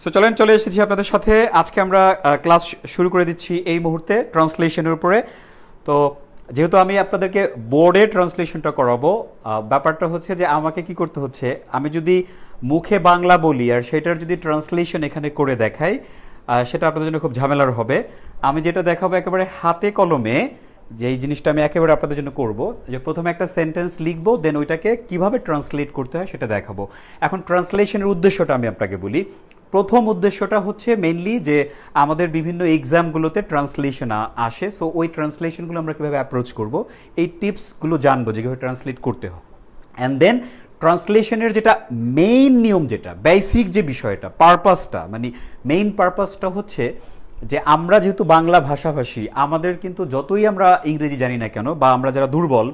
So চলেন চলে এসেছি আপনাদের সাথে। আজকে আমরা ক্লাস শুরু করে দিচ্ছি এই মুহূর্তে ট্রান্সলেশনের উপরে। তো যেহেতু আমি আপনাদেরকে বোর্ডে ট্রান্সলেশনটা করাবো, ব্যাপারটা হচ্ছে যে আমাকে কি করতে হচ্ছে, আমি যদি মুখে বাংলা বলি আর সেটার যদি ট্রান্সলেশন এখানে করে দেখাই, সেটা আপনাদের জন্য খুব ঝামেলার হবে। আমি যেটা দেখাবো একেবারে হাতে কলমে, যে এই জিনিসটা আমি একেবারে আপনাদের জন্য করব, যে প্রথমে একটা সেন্টেন্স লিখবো, দেন ওইটাকে কিভাবে ট্রান্সলেট করতে হয় সেটা দেখাবো। এখন ট্রান্সলেশনের উদ্দেশ্যটা আমি আপনাকে বলি। প্রথম উদ্দেশ্যটা হচ্ছে মেইনলি যে আমাদের বিভিন্ন এক্সামগুলোতে ট্রান্সলেশন আসে, সো ওই ট্রান্সলেশনগুলো আমরা কীভাবে অ্যাপ্রোচ করব, এই টিপসগুলো জানবো যে কীভাবে ট্রান্সলেট করতে হয়। অ্যান্ড দেন ট্রান্সলেশনের যেটা মেইন নিয়ম, যেটা বেসিক যে বিষয়টা, পারপাসটা, মানে মেইন পারপাসটা হচ্ছে যে আমরা যেহেতু বাংলা ভাষাভাষী, আমাদের কিন্তু যতই আমরা ইংরেজি জানি না কেন, বা আমরা যারা দুর্বল,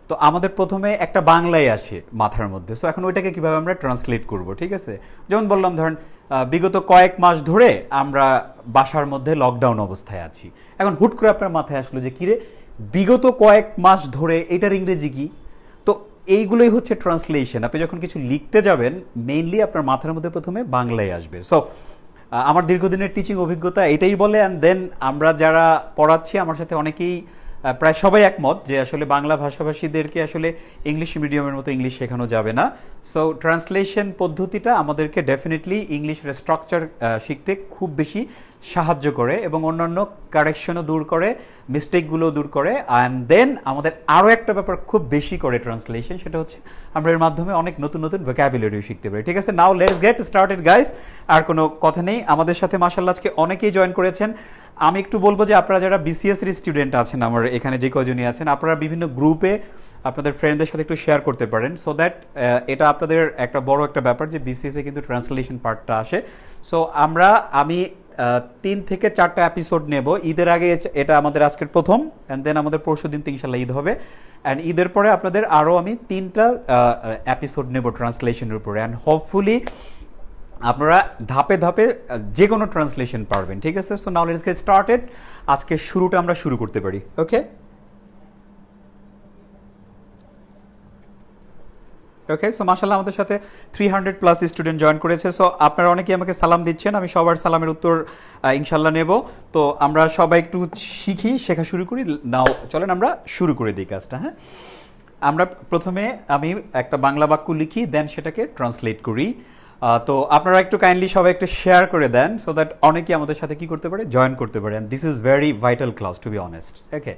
তো আমাদের প্রথমে একটা বাংলায় আসে মাথার মধ্যে। সো এখন ওইটাকে কিভাবে আমরা ট্রান্সলেট করব, ঠিক আছে? যেমন বললাম, ধরেন বিগত কয়েক মাস ধরে আমরা বাসার মধ্যে লকডাউন অবস্থায় আছি। এখন হুট করে আপনার মাথায় আসলো যে কিরে, বিগত কয়েক মাস ধরে এটার ইংরেজি কি? তো এইগুলোই হচ্ছে ট্রান্সলেশন। আপনি যখন কিছু লিখতে যাবেন, মেইনলি আপনার মাথার মধ্যে প্রথমে বাংলায় আসবে। সো আমার দীর্ঘদিনের টিচিং অভিজ্ঞতা এটাই বলে। অ্যান্ড দেন আমরা যারা পড়াচ্ছি, আমার সাথে অনেকেই, প্রায় সবাই একমত যে আসলে বাংলা ভাষাভাষীদেরকে আসলে ইংলিশ মিডিয়ামের মতো ইংলিশ শেখানো যাবে না। সো ট্রান্সলেশন পদ্ধতিটা আমাদেরকে ডেফিনেটলি ইংলিশের স্ট্রাকচার শিখতে খুব বেশি সাহায্য করে, এবং অন্যান্য কারেকশনও দূর করে, মিস্টেকগুলো দূর করে। অ্যান্ড দেন আমাদের আরও একটা ব্যাপার খুব বেশি করে ট্রান্সলেশন, সেটা হচ্ছে আমরা এর মাধ্যমে অনেক নতুন নতুন ভোকাবুলারিও শিখতে পারি। ঠিক আছে, now let's get started guys. আর কোনো কথা নেই, আমাদের সাথে মাশাআল্লাহ আজকে অনেকেই জয়েন করেছেন। আমি একটু বলবো যে আপনারা যারা বিসিএস এর স্টুডেন্ট আছেন, আমার এখানে যে কয়জনই আছেন, আপনারা বিভিন্ন গ্রুপে আপনাদের ফ্রেন্ডদের সাথে একটু শেয়ার করতে পারেন, সো দ্যাট এটা আপনাদের একটা বড় একটা ব্যাপার যে বিসিএস এ কিন্তু ট্রান্সলেশন পার্টটা আসে। সো আমি 3 থেকে 4টা এপিসোড নেব ঈদের আগে। এটা আমাদের আজকের প্রথম, অ্যান্ড দেন আমাদের পরশু দিন তো ইনশাল্লাহ ঈদ হবে, অ্যান্ড ঈদের পরে আপনাদের আরও আমি 3টা এপিসোড নেব ট্রান্সলেশনের উপরে। অ্যান্ড হোপফুলি আপনারা ধাপে ধাপে যে কোনো ট্রান্সলেশন পারবেন। ঠিক আছে, so now let's get started. আজকে শুরুটা আমরা শুরু করতে পারি। ওকে ওকে, সো মাশাআল্লাহ আমাদের সাথে 300+ স্টুডেন্ট জয়েন করেছে। সো আপনারা অনেকেই আমাকে সালাম দিচ্ছেন, আমি সবার সালামের উত্তর ইনশাল্লাহ নেব। তো আমরা সবাই একটু শেখা শুরু করি। নাও চলেন আমরা শুরু করে দিই কাজটা। হ্যাঁ, আমরা প্রথমে আমি একটা বাংলা বাক্য লিখি, দেন সেটাকে ট্রান্সলেট করি। তো আপনারা একটু কাইন্ডলি সবাই একটু শেয়ার করে দেন, সো দ্যাট অনেকেই আমাদের সাথে কি করতে পারে, জয়েন করতে পারে। And this is very vital class, to be honest. Okay,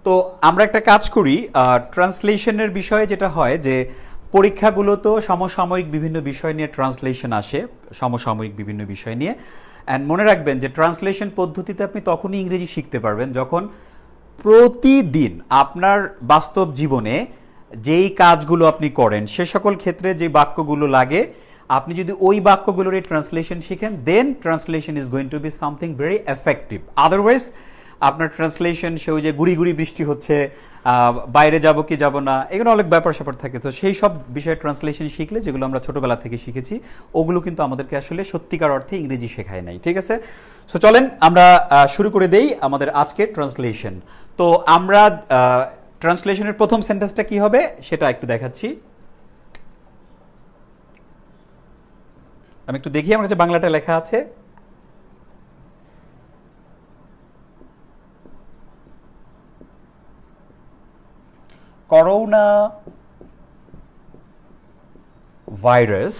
তো আমরা একটা কাজ করি, ট্রান্সলেশনের বিষয়ে যেটা হয় যে পরীক্ষাগুলোতেও সমসাময়িক বিভিন্ন বিষয় নিয়ে ট্রান্সলেশন আসে, সমসাময়িক বিভিন্ন বিষয় নিয়ে। অ্যান্ড মনে রাখবেন যে ট্রান্সলেশন পদ্ধতিতে আপনি তখনই ইংরেজি শিখতে পারবেন যখন প্রতিদিন আপনার বাস্তব জীবনে যেই কাজগুলো আপনি করেন, সে সকল ক্ষেত্রে যে বাক্যগুলো লাগে, আপনি যদি ওই বাক্যগুলোর এই ট্রান্সলেশন শিখেন, then translation is going to be something very effective. Otherwise আপনার ট্রান্সলেশন সে ওই যে গুড়ি গুড়ি বৃষ্টি হচ্ছে, বাইরে যাব কি যাব না, এগুলো অনেক ব্যাপার স্যাপার থাকে। তো সেই সব বিষয়ে ট্রান্সলেশন শিখলে, যেগুলো আমরা ছোটবেলা থেকে শিখেছি, ওগুলো কিন্তু আমাদেরকে আসলে সত্যিকার অর্থে ইংরেজি শেখায় নাই। ঠিক আছে, সো চলেন আমরা শুরু করে দেই আমাদের আজকের ট্রান্সলেশন। তো আমরা ট্রান্সলেশনের প্রথম সেন্টেন্সটা কি হবে সেটা একটু দেখাচ্ছি। আমি একটু দেখি আমার কাছে বাংলাটা লেখা আছে। করোনা ভাইরাস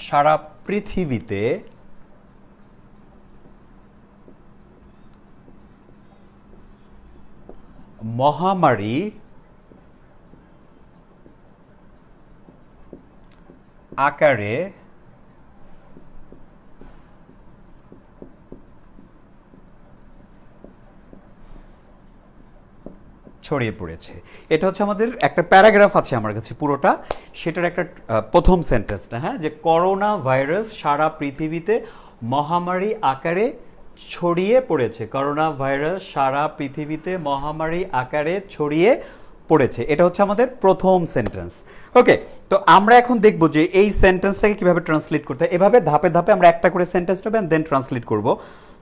সারা পৃথিবীতে মহামারী আকারে ছড়িয়ে পড়েছে। এটা হচ্ছে আমাদের একটা প্যারাগ্রাফ আছে আমার কাছে পুরোটা, সেটার একটা প্রথম সেন্টেন্সটা, হ্যাঁ, যে করোনা ভাইরাস সারা পৃথিবীতে মহামারী আকারে ছড়িয়ে পড়েছে। করোনা ভাইরাস সারা পৃথিবীতে মহামারী আকারে ছড়িয়ে পড়েছে, এটা হচ্ছে আমাদের প্রথম সেন্টেন্স। ওকে, তো আমরা এখন দেখব যে এই সেন্টেন্সটাকে কিভাবে ট্রান্সলেট করতে হয়। এভাবে ধাপে ধাপে আমরা একটা করে সেন্টেন্স নেব, দেন ট্রান্সলেট করব।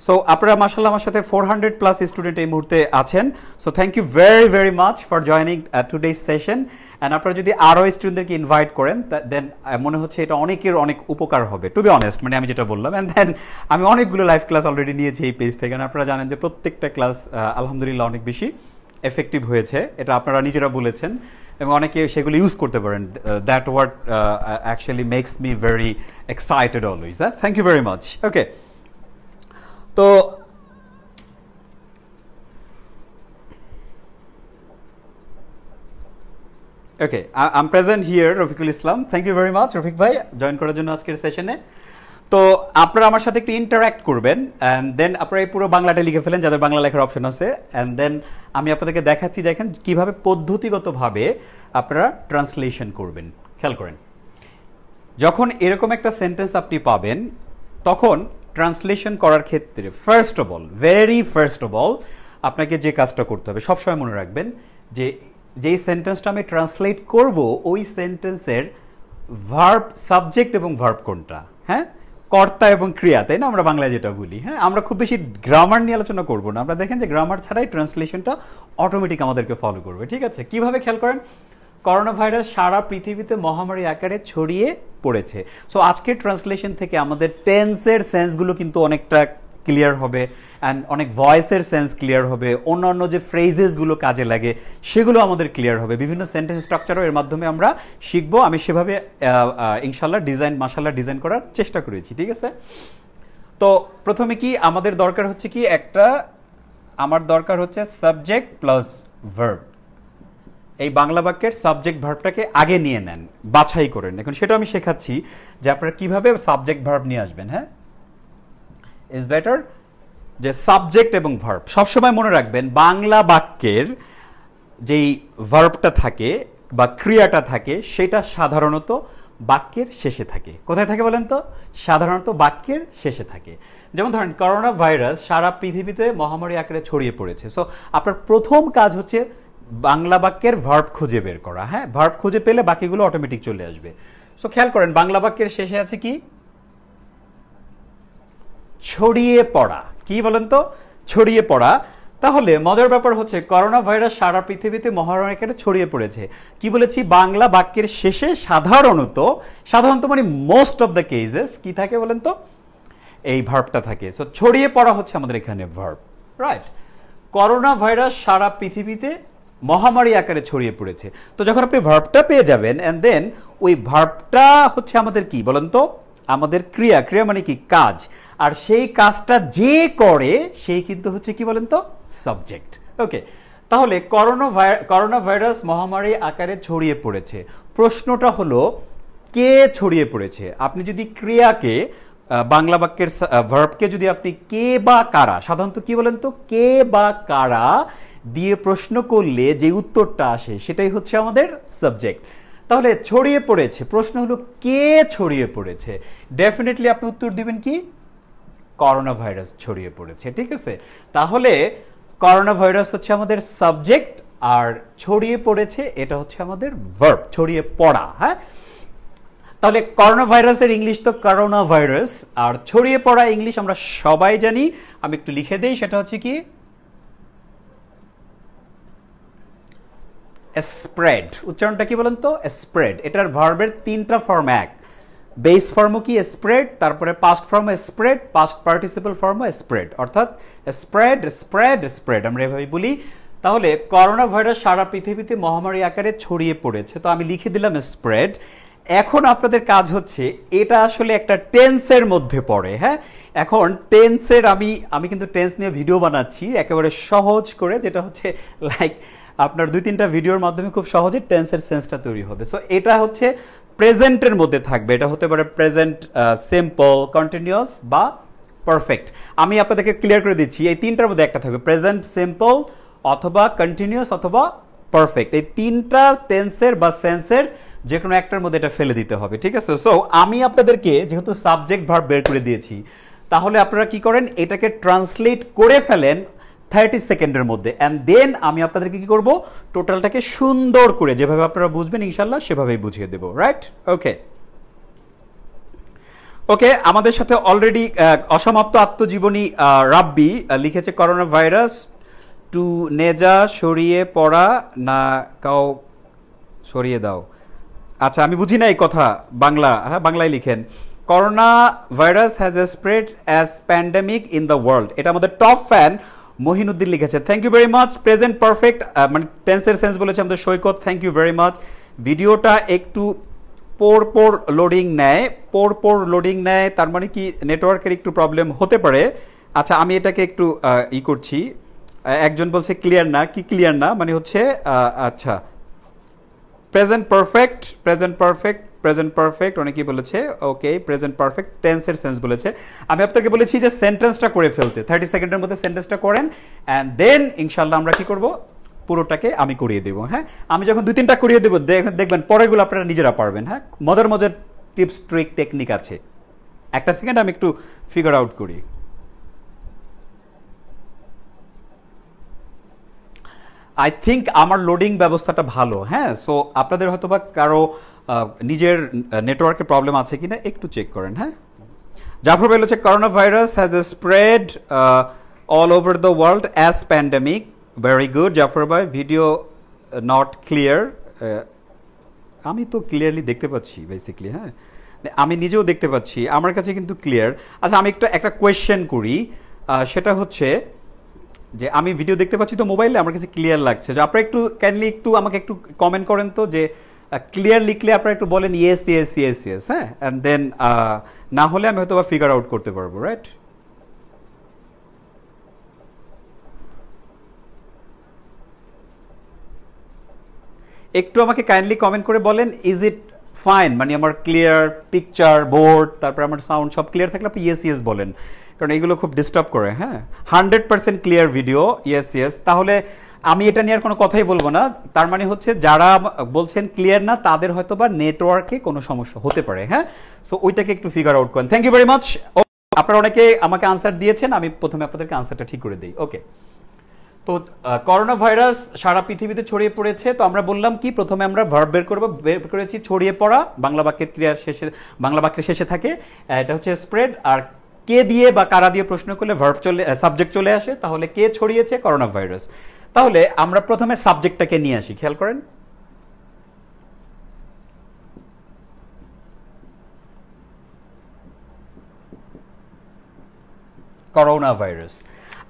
সো আপনারা মাশাআল্লাহ আমার সাথে 400 প্লাস স্টুডেন্ট এই মুহূর্তে আছেন। So thank you very very much for joining today's session. And আপনারা যদি আরও স্টুডেন্টদেরকে ইনভাইট করেন দেন মনে হচ্ছে এটা অনেকের অনেক উপকার হবে, টু বি অনেস্ট, মানে আমি যেটা বললাম। অ্যান্ড দেন আমি অনেকগুলো লাইভ ক্লাস অলরেডি নিয়েছি এই পেজ থেকে, আপনারা জানেন যে প্রত্যেকটা ক্লাস আলহামদুলিল্লাহ অনেক বেশি এফেক্টিভ হয়েছে, এটা আপনারা নিজেরা বলেছেন এবং অনেকে সেগুলো ইউজ করতে পারেন। That word actually makes me very excited always. Thank you very much. Okay, তো okay, I am present here, Rafiqul Islam. Thank you very much Rafiq ভাই জয়েন করার জন্য আজকের সেশনে। তো আপনারা আমার সাথে একটু ইন্টারাক্ট করবেন অ্যান্ড দেন আপনারা এই পুরো বাংলাটা লিখে ফেলেন যাদের বাংলা লেখার অপশন আছে। অ্যান্ড দেন আমি আপনাদেরকে দেখাচ্ছি, দেখেন কিভাবে পদ্ধতিগতভাবে আপনারা ট্রান্সলেশন করবেন। খেয়াল করেন, যখন এরকম একটা সেন্টেন্স আপনি পাবেন তখন ট্রান্সলেশন করার ক্ষেত্রে first of all, very first of all আপনাকে যে কাজটা করতে হবে সবসময় মনে রাখবেন যে যেই সেন্টেন্সটা আমি ট্রান্সলেট করব ওই সেন্টেন্সের ভার্ব, সাবজেক্ট এবং ভার্ব কোনটা, হ্যাঁ, কর্তা এবং ক্রিয়া, তাই না আমরা বাংলায় যেটা বলি। হ্যাঁ, আমরা খুব বেশি গ্রামার নিয়ে আলোচনা করবো না, আমরা দেখেন যে গ্রামার ছাড়াই ট্রান্সলেশনটা অটোমেটিক আমাদেরকে ফলো করবে। ঠিক আছে, কিভাবে খেয়াল করেন, করোনা ভাইরাস সারা পৃথিবীতে মহামারী আকারে ছড়িয়ে পড়েছে। সো আজকের ট্রান্সলেশন থেকে আমাদের টেন্সের সেন্সগুলো কিন্তু অনেকটা ক্লিয়ার হবে অ্যান্ড অনেক ভয়েসের সেন্স ক্লিয়ার হবে, অন্যান্য যে ফ্রেজেসগুলো কাজে লাগে সেগুলো আমাদের ক্লিয়ার হবে, বিভিন্ন সেন্টেন্স স্ট্রাকচারও এর মাধ্যমে আমরা শিখবো। আমি সেভাবে ইনশাল্লাহ মাশাল্লাহ ডিজাইন করার চেষ্টা করেছি। ঠিক আছে, তো প্রথমে কি আমাদের দরকার হচ্ছে কি, আমার দরকার হচ্ছে সাবজেক্ট প্লাস ভার্ব। এই বাংলা বাক্যের সাবজেক্ট ভার্বটাকে আগে নিয়ে নেন, বাছাই করেন। এখন সেটা আমি শেখাচ্ছি যে আপনারা কিভাবে সাবজেক্ট ভার্ব নিয়ে আসবেন। হ্যাঁ, ইজ বেটার যে সাবজেক্ট এবং ভার্ব সবসময় মনে রাখবেন, বাংলা বাক্যের যেই ভার্বটা থাকে বা ক্রিয়াটা থাকে সেটা সাধারণত বাক্যের শেষে থাকে। কোথায় থাকে বলেন তো? সাধারণত বাক্যের শেষে থাকে। যেমন ধরেন করোনা ভাইরাস সারা পৃথিবীতে মহামারী আকারে ছড়িয়ে পড়েছে। সো আপনার প্রথম কাজ হচ্ছে বাংলা বাক্যের ভার্ব খুঁজে বের করা। হ্যাঁ, ভার্ব খুঁজে পেলে বাকিগুলো অটোমেটিক চলে আসবে। সো খেয়াল করেন, বাংলা বাক্যের শেষে আছে কি, ছড়িয়ে পড়া। কি বলেন তো? ছড়িয়ে পড়া। তাহলে মজার ব্যাপার হচ্ছে করোনা ভাইরাস সারা পৃথিবীতে মহামারী আকারে ছড়িয়ে পড়েছে। কি বলেছি, বাংলা বাক্যের শেষে সাধারণত মানে মোস্ট অফ দ্য কেসেস কি থাকে বলেন তো, এই ভার্বটা থাকে। সো ছড়িয়ে পড়া হচ্ছে আমাদের এখানে ভার্ব, রাইট। করোনা ভাইরাস সারা পৃথিবীতে মহামারী আকারে ছড়িয়ে পড়েছে। তো যখন আপনি ভার্বটা পেয়ে যাবেন এন্ড দেন ওই ভার্বটা হচ্ছে আমাদের কি বলেন তো, আমাদের ক্রিয়া। ক্রিয়া মানে কি, কাজ। আর সেই কাজটা যে করে সেই কিন্তু হচ্ছে কি বলেন তো, সাবজেক্ট। ওকে, তাহলে করোনা ভাইরাস মহামারী আকারে ছড়িয়ে পড়েছে। প্রশ্নটা হলো কে ছড়িয়ে পড়েছে। আপনি যদি ক্রিয়াকে, বাংলা বাক্যের ভার্বকে যদি আপনি কে বা কারা, সাধারণত কি বলেন তো, কে বা কারা দিয়ে প্রশ্ন করলে যে উত্তরটা আসে সেটাই হচ্ছে আমাদের সাবজেক্ট। তাহলে ছড়িয়ে পড়েছে, প্রশ্ন হলো কে ছড়িয়ে পড়েছে, ডেফিনেটলি আপনি উত্তর দিবেন কি, করোনা ভাইরাস ছড়িয়ে পড়েছে। ঠিক আছে, তাহলে করোনা ভাইরাস হচ্ছে আমাদের সাবজেক্ট আর ছড়িয়ে পড়েছে এটা হচ্ছে আমাদের ভার্ব, ছড়িয়ে পড়া। হ্যাঁ, তাহলে করোনা ভাইরাসের ইংলিশ তো করোনা ভাইরাস, আর ছড়িয়ে পড়া ইংলিশ আমরা সবাই জানি। আমি একটু লিখে দেই, সেটা হচ্ছে কি, স্প্রেড। উচ্চারণটা কি বলেন তো, স্প্রেড। এটার ভার্বের তিনটা ফর্ম, এক বেস ফর্মও কি স্প্রেড, তারপরে past form spread, past participle form spread, অর্থাৎ স্প্রেড স্প্রেড স্প্রেড আমরা এভাবেই বলি। তাহলে করোনা ভাইরাস সারা পৃথিবীতে মহামারী আকারে ছড়িয়ে পড়েছে, তো আমি লিখে দিলাম স্প্রেড। এখন আপনাদের কাজ হচ্ছে, এটা আসলে একটা টেন্সের মধ্যে পড়ে। হ্যাঁ, এখন টেন্সের আমি কিন্তু টেন্স নিয়ে ভিডিও বানাচ্ছি একেবারে সহজ করে, যেটা হচ্ছে লাইক আপনার 2-3টা ভিডিওর মাধ্যমে খুব সহজে টেন্সের সেন্সটা তৈরি হবে। সো এটা হচ্ছে প্রেজেন্টের মধ্যে থাকবে, এটা হতে পারে প্রেজেন্ট সিম্পল, কন্টিনিউয়াস বা পারফেক্ট। আমি আপনাদেরকে ক্লিয়ার করে দিচ্ছি, এই তিনটার মধ্যে একটা থাকবে, প্রেজেন্ট সিম্পল অথবা কন্টিনিউয়াস অথবা পারফেক্ট। এই তিনটা টেন্সের বা সেন্সের যে কোনো একটার মধ্যে এটা ফেলে দিতে হবে। ঠিক আছে, সো আমি আপনাদেরকে যেহেতু সাবজেক্ট ভার্ব বের করে দিয়েছি, তাহলে আপনারা কি করেন, এটাকে ট্রান্সলেট করে ফেলেন 30 সেকেন্ডের মধ্যে, অ্যান্ড দেন আমি আপনাদেরকে কি করব, টোটালটাকে সুন্দর করে যেভাবে আপনারা বুঝবেন ইনশাল্লাহ সেভাবেই বুঝিয়ে দেবো, রাইট? ওকে, ওকে, আমাদের সাথে অলরেডি অসমাপ্ত আত্মজীবনী রাব্বি লিখেছে করোনা ভাইরাস টু নেজা সরিয়ে পড়া না কাও সরিয়ে দাও। আচ্ছা, আমি বুঝি না এই কথা, বাংলা, হ্যাঁ বাংলায় লিখেন। Corona virus has a spread as pandemic in the world, এটা আমাদের টপ ফ্যান মহিনুদ্দিন লিখেছে। Thank you very much. Present perfect মানে টেন্সের সেন্স বলেছে আমাদের Saikat, thank you very much. ভিডিওটা একটু পোর লোডিং নেয়, পোর লোডিং নেয়, তার মানে কি নেটওয়ার্কের একটু প্রবলেম হতে পারে। আচ্ছা, আমি এটাকে একটু করছি। একজন বলছে ক্লিয়ার না, কি ক্লিয়ার না মানে হচ্ছে আচ্ছা প্রেজেন্ট পারফেক্ট, প্রেজেন্ট পারফেক্ট অনেকেই বলেছে। ওকে, প্রেজেন্ট পারফেক্ট টেন্সের সেন্স বলেছে। আমি আপনাকে বলেছি যে সেন্টেন্সটা করে ফেলতে, 30 সেকেন্ডের মধ্যে সেন্টেন্সটা করেন, অ্যান্ড দেন ইনশাল্লাহ আমরা কি করব, পুরোটাকে আমি করিয়ে দেবো। হ্যাঁ, আমি যখন 2-3টা করিয়ে দেবো দেখবেন পরেরগুলো আপনারা নিজেরা পারবেন। হ্যাঁ, মজার মজার টিপস ট্রিক টেকনিক আছে। একটা সেকেন্ড আমি একটু ফিগার আউট করি। আই থিঙ্ক আমার লোডিং ব্যবস্থাটা ভালো। হ্যাঁ, সো আপনাদের হয়তো বা কারো নিজের নেটওয়ার্কের প্রবলেম আছে কিনা একটু চেক করেন। হ্যাঁ, জাফর ভাই বলেছে corona virus has a spread all over the world as pandemic. Very good Jafar ভাই। ভিডিও নট ক্লিয়ার, আমি তো ক্লিয়ারলি দেখতে পাচ্ছি বেসিক্যালি। হ্যাঁ, আমি নিজেও দেখতে পাচ্ছি, আমার কাছে কিন্তু ক্লিয়ার। আচ্ছা, আমি একটা কোয়েশ্চেন করি, সেটা হচ্ছে যে আমি ভিডিও দেখতে পাচ্ছি তো মোবাইলে, আমার কাছে ক্লিয়ার লাগছে। যে আপনারা একটু কাইন্ডলি একটু আমাকে একটু কমেন্ট করেন তো, যে ক্লিয়ার লিখলে আপনারা একটু বলেন ইয়েস ইয়েস ইয়েস ইয়েস। হ্যাঁ, অ্যান্ড দেন না হলে আমি হয়তো বা ফিগার আউট করতে পারবো। রাইট, একটু আমাকে কাইন্ডলি কমেন্ট করে বলেন ইজ ইট ফাইন, মানে আমার ক্লিয়ার পিকচার, বোর্ড, তারপর আমার সাউন্ড সব ক্লিয়ার থাকলে আপনি ইয়েস ইয়েস বলেন, কারণ এগুলো খুব ডিস্টার্ব করে। হ্যাঁ, 100% ক্লিয়ার ভিডিও, ইয়েস ইয়েস। তাহলে আমি এটা নিয়ে আর কোনো কথাই বলবো না। তার মানে হচ্ছে যারা বলছেন ক্লিয়ার না, তাদের হয়তো বা নেটওয়ার্কে কোনো সমস্যা হতে পারে। হ্যাঁ, সো ওইটাকে একটু ফিগার আউট করেন। Thank you very much. আপনারা অনেকে আমাকে আনসার দিয়েছেন, আমি প্রথমে আপনাদেরকে আনসারটা ঠিক করে দিই। ওকে, তো করোনা ভাইরাস সারা পৃথিবীতে ছড়িয়ে পড়েছে। তো আমরা বললাম কি, প্রথমে আমরা ভার্ব বের করব, বের করেছি ছড়িয়ে পড়া, বাংলা বাক্যের ক্রিয়ার শেষে, বাংলা বাক্যের শেষে থাকে, এটা হচ্ছে স্প্রেড। আর কে দিয়ে বা কারা দিয়ে প্রশ্ন করলে ভার্ব সাবজেক্ট চলে আসে, তাহলে কে ছড়িয়েছে, করোনা ভাইরাস। তাহলে আমরা প্রথমে সাবজেক্টটাকে নিয়ে আসি, খেয়াল করেন। Corona virus.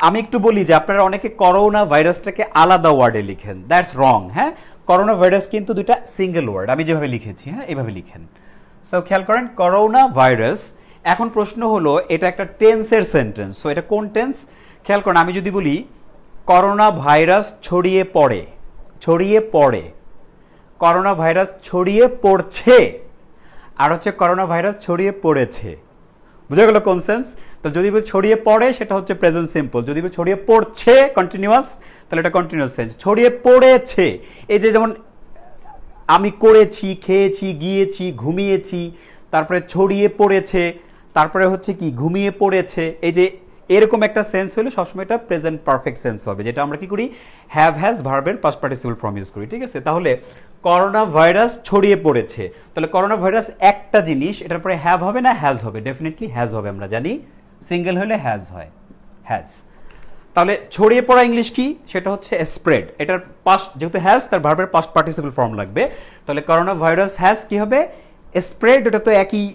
আমি একটু বলি যে আপনারা অনেকে করোনা ভাইরাসটাকে আলাদা ওয়ার্ডে লিখেন, দ্যাটস রং। হ্যাঁ, করোনা ভাইরাস কিন্তু দুইটা সিঙ্গেল ওয়ার্ড, আমি যেভাবে লিখেছি, হ্যাঁ এভাবে লিখেন। সো খেয়াল করেন, করোনা ভাইরাস। এখন প্রশ্ন হলো, এটা একটা টেন্সের সেন্টেন্স, সো এটা কোন টেন্স? খেয়াল করেন, আমি যদি বলি করোনা ভাইরাস ছড়িয়ে পড়ে, ছড়িয়ে পড়ে, করোনা ভাইরাস ছড়িয়ে পড়ছে, আর হচ্ছে করোনা ভাইরাস ছড়িয়ে পড়েছে, বুঝা গেল কোন সেন্স? তো যদি ছড়িয়ে পড়ে সেটা হচ্ছে প্রেজেন্ট সিম্পল, যদি ছড়িয়ে পড়ছে কন্টিনিউয়াস তাহলে এটা কন্টিনিউয়াস সেন্স। ছড়িয়ে পড়েছে, এই যে যেমন আমি করেছি, খেয়েছি, গিয়েছি, ঘুমিয়েছি, তারপরে ছড়িয়ে পড়েছে, তারপরে হচ্ছে কি ঘুমিয়ে পড়েছে, এই যে এরকম একটা সেন্স হলে সবসময় এটা প্রেজেন্ট পারফেক্ট সেন্স হবে, যেটা আমরা কি করি, হ্যাভ হ্যাজ ভার্বের পাস্ট পার্টিসিপল ফর্ম ইউজ করি। ঠিক আছে, তাহলে করোনা ভাইরাস ছড়িয়ে পড়েছে, তাহলে করোনা ভাইরাস একটা জিনিস, এটার পরে হ্যাভ হবে না হ্যাজ হবে? ডেফিনেটলি হ্যাজ হবে, আমরা জানি সিঙ্গেল হলে হ্যাজ হয়, হ্যাজ। তাহলে ছড়িয়ে পড়া ইংলিশ কি, সেটা হচ্ছে স্প্রেড। এটার পাস্ট যেহেতু হ্যাজ, তার ভার্বের পাস্ট পার্টিসিপল ফর্ম লাগবে, তাহলে করোনা ভাইরাস হ্যাজ কি হবে, স্প্রেড। এটা তো একই,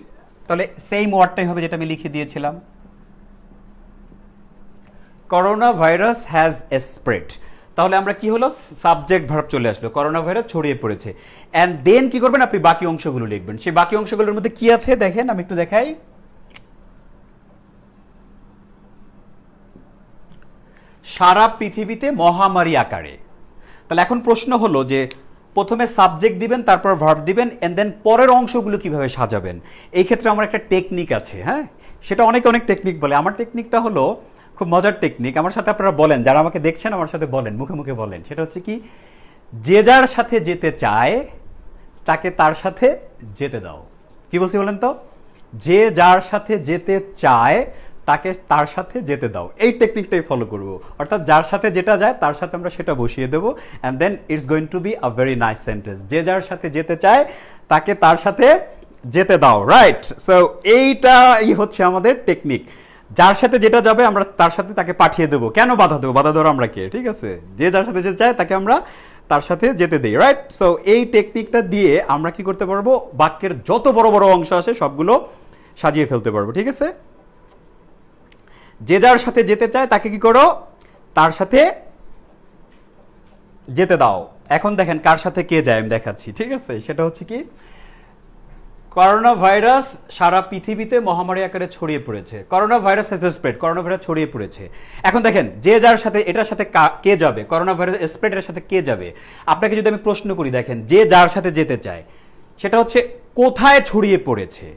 তাহলে সেম ওয়ার্ডটাই হবে যেটা আমি লিখে দিয়েছিলাম, করোনা ভাইরাস হ্যাজ স্প্রেড। তাহলে আমরা কি হলো, সাবজেক্ট ভার্ব চলে আসলো, করোনা ভাইরাস ছড়িয়ে পড়েছে। এন্ড দেন কি করবেন, আপনি বাকি অংশগুলো লিখবেন। সেই বাকি অংশগুলোর মধ্যে কি আছে দেখেন, আমি একটু দেখাই। সারা পৃথিবীতে মহামারী আকারে। তাহলে এখন প্রশ্ন হলো যে প্রথমে সাবজেক্ট দিবেন, তারপর ভার্ব দিবেন, এন্ড দেন পরের অংশগুলো কিভাবে সাজাবেন। এই ক্ষেত্রে আমার একটা টেকনিক আছে, হ্যাঁ, সেটা অনেক অনেক টেকনিক বলে। আমার টেকনিকটা হলো খুব মজার টেকনিক, আমার সাথে আপনারা বলেন, যারা আমাকে দেখছেন আমার সাথে বলেন, মুখে মুখে বলেন। সেটা হচ্ছে কি, যে যার সাথে যেতে চায় তাকে তার সাথে যেতে দাও। কি বলছি বলেন তো, যে যার সাথে যেতে চায় তাকে তার সাথে যেতে দাও, এই টেকনিকটাই ফলো করব। অর্থাৎ যার সাথে যেটা যায় তার সাথে আমরা সেটা বসিয়ে দেবো, and then it's going to be a very nice sentence. যে যার সাথে যেতে চায় তাকে তার সাথে যেতে দাও, রাইট। সো এইটাই হচ্ছে আমাদের টেকনিক। যার সাথে যেটা যাবে আমরা তার সাথে তাকে পাঠিয়ে দেবো। কেন বাধা দেবো? বাধা দেওয়ার আমরা কে? ঠিক আছে, যে যার সাথে যেতে চায় তাকে আমরা তার সাথে যেতে দিই, রাইট। সো এই টেকনিকটা দিয়ে আমরা কি করতে পারবো? বাক্যের যত বড় বড় অংশ আছে সবগুলো সাজিয়ে ফেলতে পারবো, ঠিক আছে। যে যার সাথে যেতে চায় তাকে কি করো? তার সাথে যেতে দাও। এখন দেখেন কার সাথে কে যায় আমি দেখাচ্ছি, ঠিক আছে। সেটা হচ্ছে কি, করোনা ভাইরাস সারা পৃথিবীতে মহামারী আকারে ছড়িয়ে পড়েছে। Corona virus has spread, corona virus ছড়িয়ে পড়েছে। এখন দেখেন যে যার সাথে এটার সাথে কে যাবে? করোনা ভাইরাস স্প্রেডের সাথে কে যাবে? আপনাকে যদি আমি প্রশ্ন করি, দেখেন যে যার সাথে যেতে চায় সেটা হচ্ছে কোথায় ছড়িয়ে পড়েছে,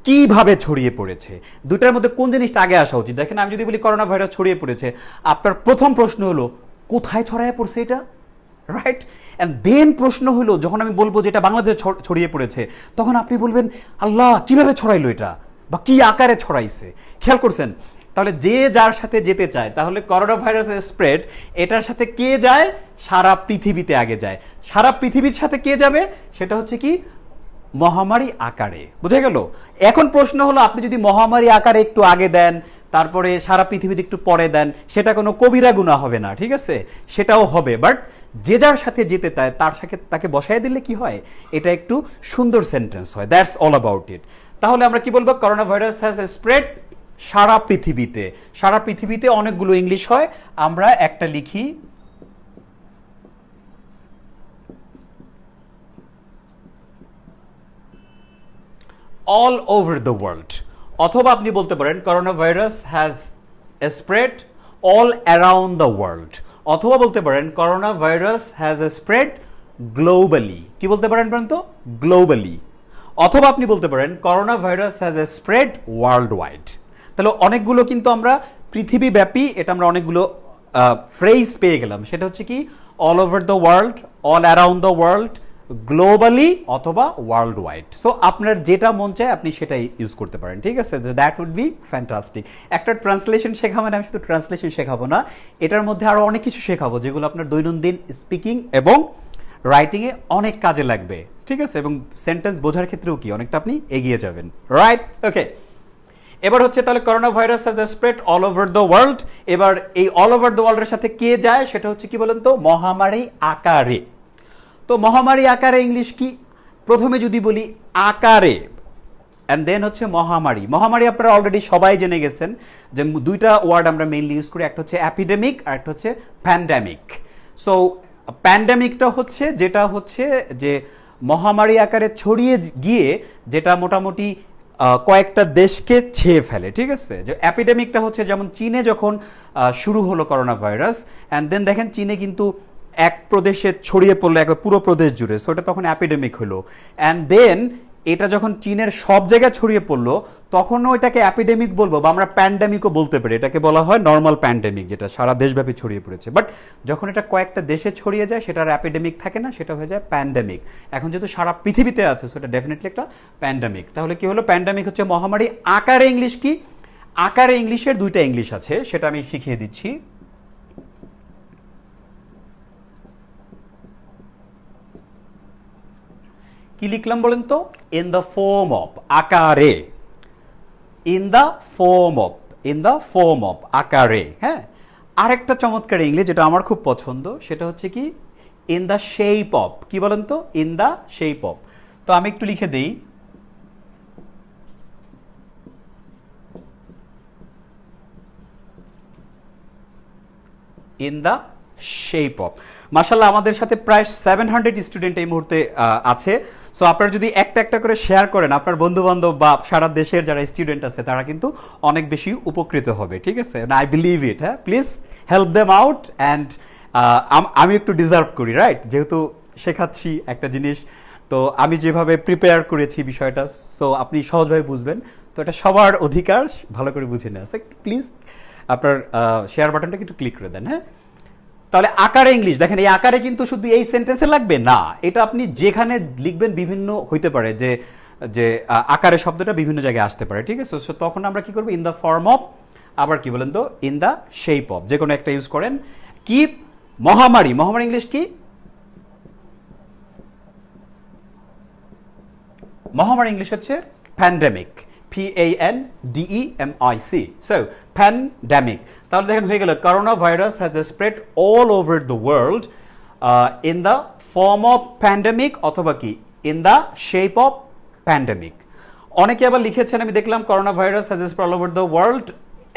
কিভাবে ছড়িয়ে পড়েছে, দুটার মধ্যে কোন জিনিসটা আগে আসা উচিত? দেখেন আমি যদি বলি করোনা ভাইরাস ছড়িয়ে পড়েছে, আপনার প্রথম প্রশ্ন হলো কোথায় ছড়িয়ে পড়ছে এটা, রাইট। এন্ড দেন প্রশ্ন হলো, যখন আমি বলবো যেটা বাংলাদেশে ছড়িয়ে পড়েছে, তখন আপনি বলবেন আল্লাহ কিভাবে ছড়াইলো এটা, বা কি আকারে ছড়াইছে। খেয়াল করছেন? তাহলে যে যার সাথে যেতে চায়, তাহলে করোনা ভাইরাসের স্প্রেড এটার সাথে কে যায়? সারা পৃথিবীতে আগে যায়। সারা পৃথিবীর সাথে কে যাবে? সেটা হচ্ছে কি মহামারী আকারে। বুঝে গেল? এখন প্রশ্ন হলো, আপনি যদি মহামারী আকারে একটু আগে দেন, তারপরে সারা পৃথিবীতে একটু পরে দেন, সেটা কোনো কবিরা গুনাহ হবে না, ঠিক আছে, সেটাও হবে। বাট যে যার সাথে যেতে চায় তার সাথে তাকে বসায় দিলে কি হয়? এটা একটু সুন্দর সেন্টেন্স হয়। That's all about it. তাহলে আমরা কি বলবো? করোনা ভাইরাস হ্যাজ স্প্রেড সারা পৃথিবীতে। সারা পৃথিবীতে অনেকগুলো ইংলিশ হয়, আমরা একটা লিখি all over the world, অথবা আপনি বলতে পারেন corona virus has spread all around the world, অথবা বলতে পারেন corona virus has spread globally. কি বলতে পারেন বলুন তো? গ্লোবালি। অথবা আপনি বলতে পারেন corona virus has spread world wide. তাহলে অনেকগুলো কিন্তু আমরা পৃথিবীব্যাপী, এটা আমরা অনেকগুলো ফ্রেজ পেয়ে গেলাম। সেটা হচ্ছে কি all over the world, all around the world, globally অথবা ওয়ার্ল্ড ওয়াইড। সো আপনার যেটা মন চায় আপনি সেটাই ইউজ করতে পারেন, ঠিক আছে। That would be fantastic. একটা ট্রান্সলেশন শেখাবো না, আমি শুধু ট্রান্সলেশন শেখাবো না, এটার মধ্যে আরো অনেক কিছু শেখাবো যেগুলো আপনার দৈনন্দিন স্পিকিং এবং রাইটিং এ অনেক কাজে লাগবে, ঠিক আছে, এবং সেন্টেন্স বোঝার ক্ষেত্রেও কি অনেকটা আপনি এগিয়ে যাবেন, রাইট। ওকে, এবার হচ্ছে তাহলে corona virus has spread all over the world. এবার এই অল ওভার দ্য ওয়ার্ল্ডের সাথে কে যায়? সেটা হচ্ছে কি বলেন তো? মহামারী আকারে। তো মহামারী আকারে ইংলিশ কি? প্রথমে যদি বলি আকারে, এন্ড দেন হচ্ছে মহামারী। মহামারী আপনারা অলরেডি সবাই জেনে গেছেন যে দুইটা ওয়ার্ড আমরা মেইনলি ইউজ করি, একটা হচ্ছে অ্যাপিডেমিক আর একটা হচ্ছে প্যান্ডেমিক। সো প্যান্ডেমিকটা হচ্ছে যেটা হচ্ছে যে মহামারী আকারে ছড়িয়ে গিয়ে যেটা মোটামুটি কয়েকটা দেশকে ছেয়ে ফেলে, ঠিক আছে। যে অ্যাপিডেমিকটা হচ্ছে যেমন চীনে যখন শুরু হলো করোনা ভাইরাস, অ্যান্ড দেন দেখেন চীনে কিন্তু এক প্রদেশে ছড়িয়ে পড়লো এক পুরো প্রদেশ জুড়ে, সো এটা তখন অ্যাপিডেমিক হলো। অ্যান্ড দেন এটা যখন চীনের সব জায়গায় ছড়িয়ে পড়লো তখনও এটাকে অ্যাপিডেমিক বলবো বা আমরা প্যান্ডেমিকও বলতে পারি। এটাকে বলা হয় নর্মাল প্যান্ডেমিক, যেটা সারা দেশব্যাপী ছড়িয়ে পড়েছে। বাট যখন এটা কয়েকটা দেশে ছড়িয়ে যায় সেটা আর অ্যাপিডেমিক থাকে না, সেটা হয়ে যায় প্যান্ডেমিক। এখন যেহেতু সারা পৃথিবীতে আছে সো এটা ডেফিনেটলি একটা প্যান্ডেমিক। তাহলে কি হলো? প্যান্ডেমিক হচ্ছে মহামারী আকারে। ইংলিশ কি? আকারে ইংলিশের দুইটা ইংলিশ আছে, সেটা আমি শিখিয়ে দিচ্ছি। কি লিখলাম বলেন তো? ইন দ্য ফর্ম অফ, আকারে। In the form of, in the form of, আকারে। হ্যাঁ, আরেকটা চমৎকার ইংলিশ যেটা আমার খুব পছন্দ সেটা হচ্ছে কি ইন দ্য শেপ অফ। কি বলেন তো? In the shape of. তো আমি একটু লিখে দিই, ইন দ্য শেপ অফ। মাশাআল্লাহ আমাদের সাথে প্রায় 700 স্টুডেন্ট এই মুহূর্তে আছে। সো আপনারা যদি একটা একটা করে শেয়ার করেন আপনার বন্ধু বান্ধব বা সারা দেশের যারা স্টুডেন্ট আছে তারা কিন্তু অনেক বেশি উপকৃত হবে, ঠিক আছে। I believe it. হ্যাঁ, please help them out. And আমি একটু ডিজার্ভ করি, রাইট, যেহেতু শেখাচ্ছি একটা জিনিস, তো আমি যেভাবে প্রিপেয়ার করেছি বিষয়টা, সো আপনি সহজভাবে বুঝবেন। তো এটা সবার অধিকার, ভালো করে বুঝে নেওয়া। প্লিজ আপনার শেয়ার বাটনটা একটু ক্লিক করে দেন। হ্যাঁ, তাহলে আকারে ইংলিশ দেখেন, এই আকারে কিন্তু শুধু এই সেন্টেন্সে লাগবে না, এটা আপনি যেখানে লিখবেন বিভিন্ন হইতে পারে যে যে আকারে শব্দটা বিভিন্ন জায়গায় আসতে পারে, ঠিক আছে। সো তখন আমরা কি করবো? ইন দ্য ফর্ম অফ, আবার কি বলেন তো? ইন দ্য শেপ অফ, যে কোনো একটা ইউজ করেন। কি মহামারী? মহামারী ইংলিশ কি? মহামারী ইংলিশ হচ্ছে প্যান্ডেমিক, PANDEMIC। সো প্যান্ডেমিক, তাহলে দেখেন হয়ে গেল corona virus has spread all over the world in the form of pandemic অথবা কি in the shape of pandemic. অনেকে আবার লিখেছেন আমি দেখলাম corona virus has spread all over the world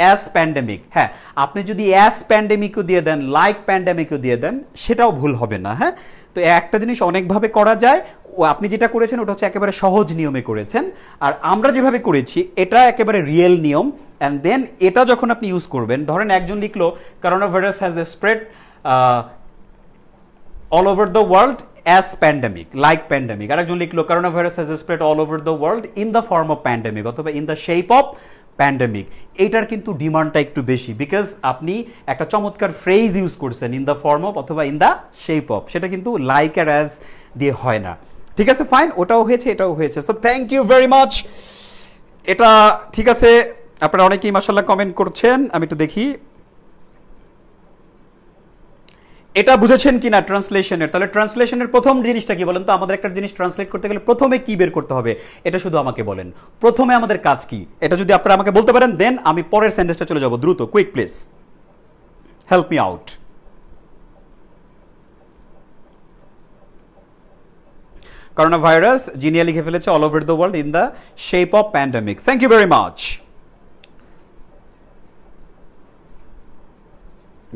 as pandemic. হ্যাঁ, আপনি যদি অ্যাজ প্যান্ডেমিকও দিয়ে দেন, লাইক প্যান্ডেমিকও দিয়ে দেন, সেটাও ভুল হবে না। হ্যাঁ, তো একটা জিনিস অনেকভাবে করা যায়। ও আপনি যেটা করেছেন ওটা হচ্ছে একেবারে সহজ নিয়মে করেছেন, আর আমরা যেভাবে করেছি এটা একেবারে রিয়েল নিয়ম। অ্যান্ড দেন এটা যখন আপনি ইউজ করবেন, ধরেন একজন লিখলো corona virus has spread all over the world as pandemic, like pandemic। আরেকজন লিখলো corona virus has spread all over the world in the form of pandemic অথবা in the shape of pandemic। এইটার কিন্তু ডিমান্ডটা একটু বেশি, বিকজ আপনি একটা চমৎকার ফ্রেজ ইউজ করছেন ইন দ্য ফর্ম অফ অথবা ইন দ্য শেপ অফ, সেটা কিন্তু লাইক আর অ্যাজ দিয়ে হয় না। ঠিক আছে, ফাইন, ওটাও হয়েছে এটাও হয়েছে। So thank you very much. এটা ঠিক আছে, আপনারা অনেকেই মাশাআল্লাহ কমেন্ট করছেন, আমি একটু দেখি এটা বুঝেছেন কিনা ট্রান্সলেশনের। তাহলে ট্রান্সলেশনের প্রথম জিনিসটা কি বলেন তো? আমাদের একটা জিনিস ট্রান্সলেট করতে গেলে প্রথমে কি বের করতে হবে এটা শুধু আমাকে বলেন। প্রথমে আমাদের কাজ কি এটা যদি আপনারা আমাকে বলতে পারেন, দেন আমি পরের সেন্টেন্সটা চলে যাব। দ্রুত, quick please, help me out. Corona virus Zinia লিখে ফেলেছে all over the world in the shape of pandemic. Thank you very much.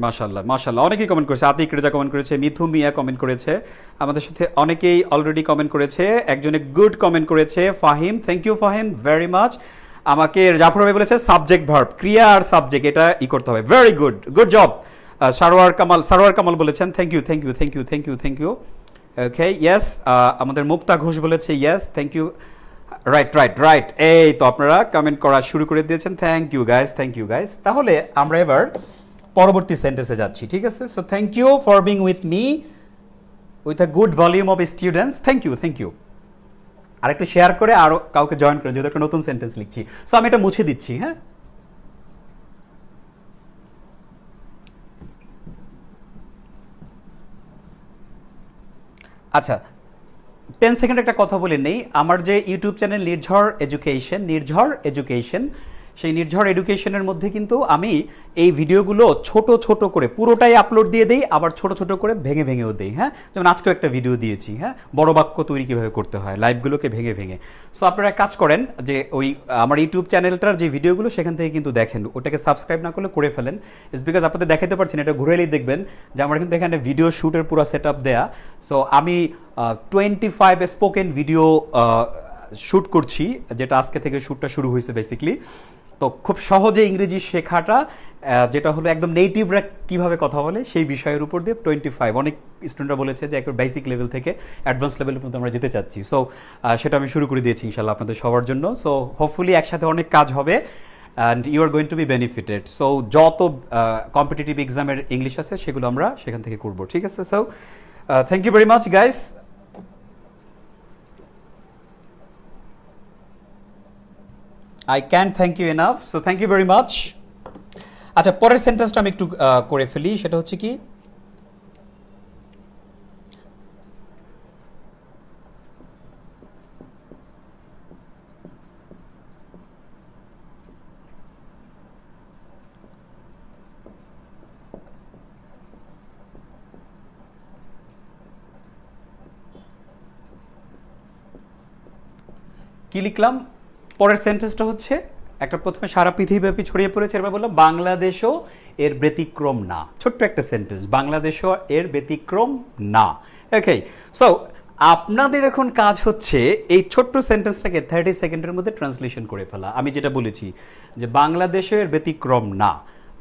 মাশাআল্লাহ মাশাআল্লাহ, অনেকেই কমেন্ট করেছে। আতিক রেজা কমেন্ট করেছে, মিথু মিয়া কমেন্ট করেছে, আমাদের সাথে অনেকেই অলরেডি কমেন্ট করেছে। একজনে গুড কমেন্ট করেছে Fahim, thank you Fahim very much. আমাকে জাফর ভাই বলেছে সাবজেক্ট ভার্ব, ক্রিয়া আর সাবজেক্ট এটা ই করতে হবে। Very good, good job. Sarwar Kamal বলেছেন thank you thank you thank you thank you thank you. Okay, yes. আমাদের মুক্তা ঘোষ বলেছে yes, thank you. Right right right, এই তো আপনারা কমেন্ট করা শুরু করে দিয়েছেন। Thank you guys, thank you guys. তাহলে আমরা এবার পরবর্তী সেন্টেন্সে যাচ্ছি। ঠিক আছে, so thank you for being with me with a good volume of students. Thank you thank you. আর একটু শেয়ার করে আরো কাউকে জয়েন করে, যেহেতু একটা নতুন সেন্টেন্স লিখছি। সো আমি এটা মুছে দিচ্ছি। হ্যাঁ, আচ্ছা 10 সেকেন্ড একটা কথা বলে নেই। আমার যে ইউটিউব চ্যানেল নির্ঝর এডুকেশন, সেই নির্ঝর এডুকেশনের মধ্যে কিন্তু আমি এই ভিডিওগুলো ছোট ছোট করে পুরোটাই আপলোড দিয়ে দেই, আবার ছোট ছোট করে ভেঙে ভেঙেও দেই। হ্যাঁ, যেমন আজকেও একটা ভিডিও দিয়েছি, হ্যাঁ, বড় বাক্য তৈরি কিভাবে করতে হয়, লাইভগুলোকে ভেঙে ভেঙে। সো আপনারা কাজ করেন যে ওই আমার ইউটিউব চ্যানেলটার যে ভিডিওগুলো সেখান থেকে কিন্তু দেখেন, ওটাকে সাবস্ক্রাইব না করলে করে ফেলেন। ইটস বিকজ আপনাদের দেখাতে পারছি না, এটা ঘুরেলেই দেখবেন যে আমরা কিন্তু এখানে ভিডিও শ্যুটের পুরো সেট আপ দেয়া। সো আমি 25 স্পোকেন ভিডিও শ্যুট করছি, যেটা আজকে থেকে শ্যুটটা শুরু হয়েছে বেসিক্যালি। তো খুব সহজে ইংরেজি শেখাটা, যেটা হলো একদম নেটিভরা কিভাবে কথা বলে সেই বিষয়ের উপর দিয়ে 25, অনেক স্টুডেন্টরা বলেছে যে একবার বেসিক লেভেল থেকে অ্যাডভান্স লেভেলের মধ্যে আমরা যেতে চাচ্ছি। সো সেটা আমি শুরু করে দিয়েছি ইনশাল্লাহ আপনাদের সবার জন্য। সো হোপফুলি একসাথে অনেক কাজ হবে and you are going to be benefited. So যত কম্পিটিটিভ এক্সামের ইংলিশ আছে সেগুলো আমরা সেখান থেকে করবো। ঠিক আছে, so thank you very much guys. I can't thank you enough, so thank you very much. আচ্ছা, পরের সেন্টেন্সটা আমি একটু করে ফেলি, সেটা হচ্ছে কি লিখলাম। পরের সেন্টেন্সটা হচ্ছে একটা প্রথমে সারা পৃথিবীব্যাপী ছড়িয়ে পড়েছে, এবার বললাম বাংলাদেশও এর ব্যতিক্রম না। ছোট্ট একটা সেন্টেন্স, বাংলাদেশও এর ব্যতিক্রম না। ওকে, সো আপনাদের এখন কাজ হচ্ছে এই ছোট্ট সেন্টেন্সটাকে 30 সেকেন্ডের মধ্যে ট্রান্সলেশন করে ফেলা। আমি যেটা বলেছি যে বাংলাদেশও এর ব্যতিক্রম না,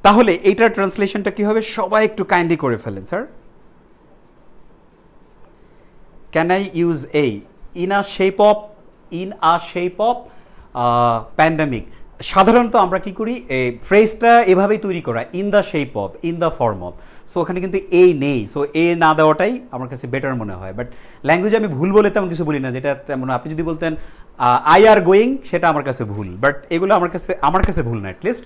তাহলে এইটার ট্রান্সলেশনটা কি হবে সবাই একটু কাইন্ডলি করে ফেলেন। স্যার, ক্যান আই ইউজ এই in a shape of pandemic. সাধারণত আমরা কি করি, এই ফ্রেজটা এভাবেই তৈরি করা, in the shape of, in the form of. So ওখানে কিন্তু এই নেই, সো এ না দেওয়াটাই আমার কাছে বেটার মনে হয়। বাট ল্যাঙ্গুয়েজে আমি ভুল বলে তেমন কিছু বলি না, যেটা তেমন আপনি যদি বলতেন আই আর গোয়িং, সেটা আমার কাছে ভুল, বাট এগুলো আমার কাছে ভুল না। অ্যাটলিস্ট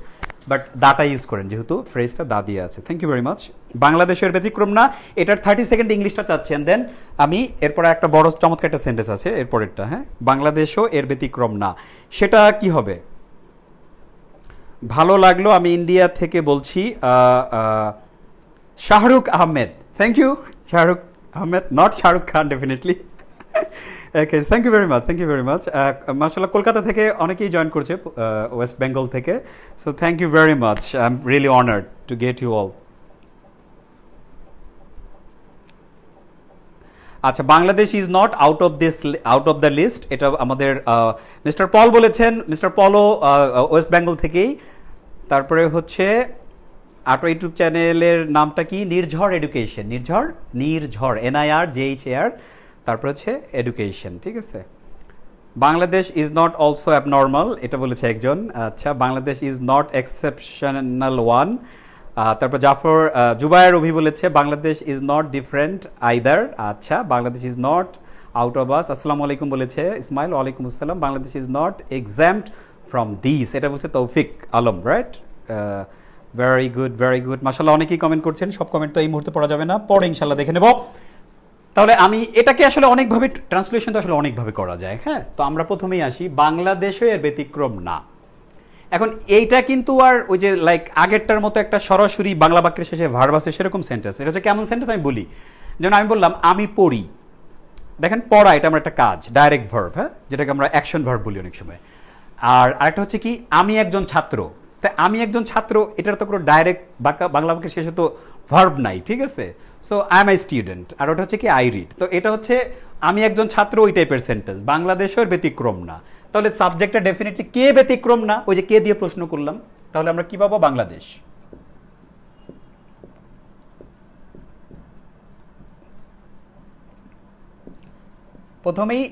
বাট দাটা ইউজ করেন যেহেতু ফ্রেজটা দা দিয়ে আছে। Thank you very much. বাংলাদেশের ব্যতিক্রম না, এটার 30 সেকেন্ড ইংলিশটা চাচ্ছেন, দেন আমি এরপরে একটা বড় চমৎকার একটা সেন্টেন্স আছে এরপরেরটা। হ্যাঁ, বাংলাদেশও এর ব্যতিক্রম না, সেটা কি হবে? ভালো লাগলো, আমি ইন্ডিয়া থেকে বলছি, Shahrukh Ahmed. Thank you Shahrukh Ahmed, not Shahrukh Khan definitely. Okay, thank you very much, thank you very much. মাশাআল্লাহ কলকাতা থেকে অনেকেই জয়েন করছে, ওয়েস্ট বেঙ্গল থেকে। So thank you very much, I am really honoured to get you all. আচ্ছা, Bangladesh is not out of the list, এটা আমাদের mister পল বলেছেন। Mister পলও West Bengal থেকেই। তারপরে হচ্ছে আপনার ইউটিউব চ্যানেলের নামটা কি? নির্ঝর এডুকেশন। নির্ঝর NIRJHAR, তারপর হচ্ছে এডুকেশন। ঠিক আছে। Bangladesh is not also abnormal, এটা বলেছে একজন। আচ্ছা, Bangladesh is not exceptional one. তারপর জুবায়ের রবি বলেছে Bangladesh is not different either. আচ্ছা, Bangladesh is not out of us. আসসালামু আলাইকুম বলেছে ইসমাইল, ওয়ালাইকুম আসসালাম। Bangladesh is not exempted from this, এটা বলছে Taufiq Alam, right? Very good, very good. মাশাআল্লাহ অনেকেই কমেন্ট করছেন, সব কমেন্ট তো এই মুহূর্তে পড়া যাবে না, পরে ইনশাআল্লাহ দেখে নেব। তাহলে আমি এটাকে আসলে অনেকভাবে ট্রান্সলেশন তো আসলে অনেকভাবে করা যায়। হ্যাঁ, তো আমরা প্রথমেই আসি, বাংলাদেশও এর ব্যতিক্রম না। এখন এইটা কিন্তু আর ওই যে লাইক আগেরটার মতো একটা সরাসরি বাংলা বাক্যের শেষে ভার্ব আছে সেরকম সেন্টেন্স। এটা হচ্ছে কেমন সেন্টেন্স আমি বলি, যেমন আমি বললাম আমি পড়ি। দেখেন পড়া এটা আমার একটা কাজ, ডাইরেক্ট ভার্ব, হ্যাঁ, যেটাকে আমরা অ্যাকশন ভার্ব বলি অনেক সময়। আর আরেকটা হচ্ছে কি, আমি একজন ছাত্র। তাই আমি একজন ছাত্র, এটার তো কোনো ডাইরেক্ট বাংলা বাক্যের শেষে তো ভার্ব নাই, ঠিক আছে? So I am I student, আর ওটা হচ্ছে কি আই রিড। তো এটা হচ্ছে আমি একজন ছাত্র, ওই টাইপের সেন্টেন্স। বাংলাদেশের ব্যতিক্রম না, তাহলে সাবজেক্টটা ডেফিনেটলি কে ব্যতিক্রম না, ওই যে কে দিয়ে প্রশ্ন করলাম, তাহলে আমরা কি পাবো? বাংলাদেশ। প্রথমেই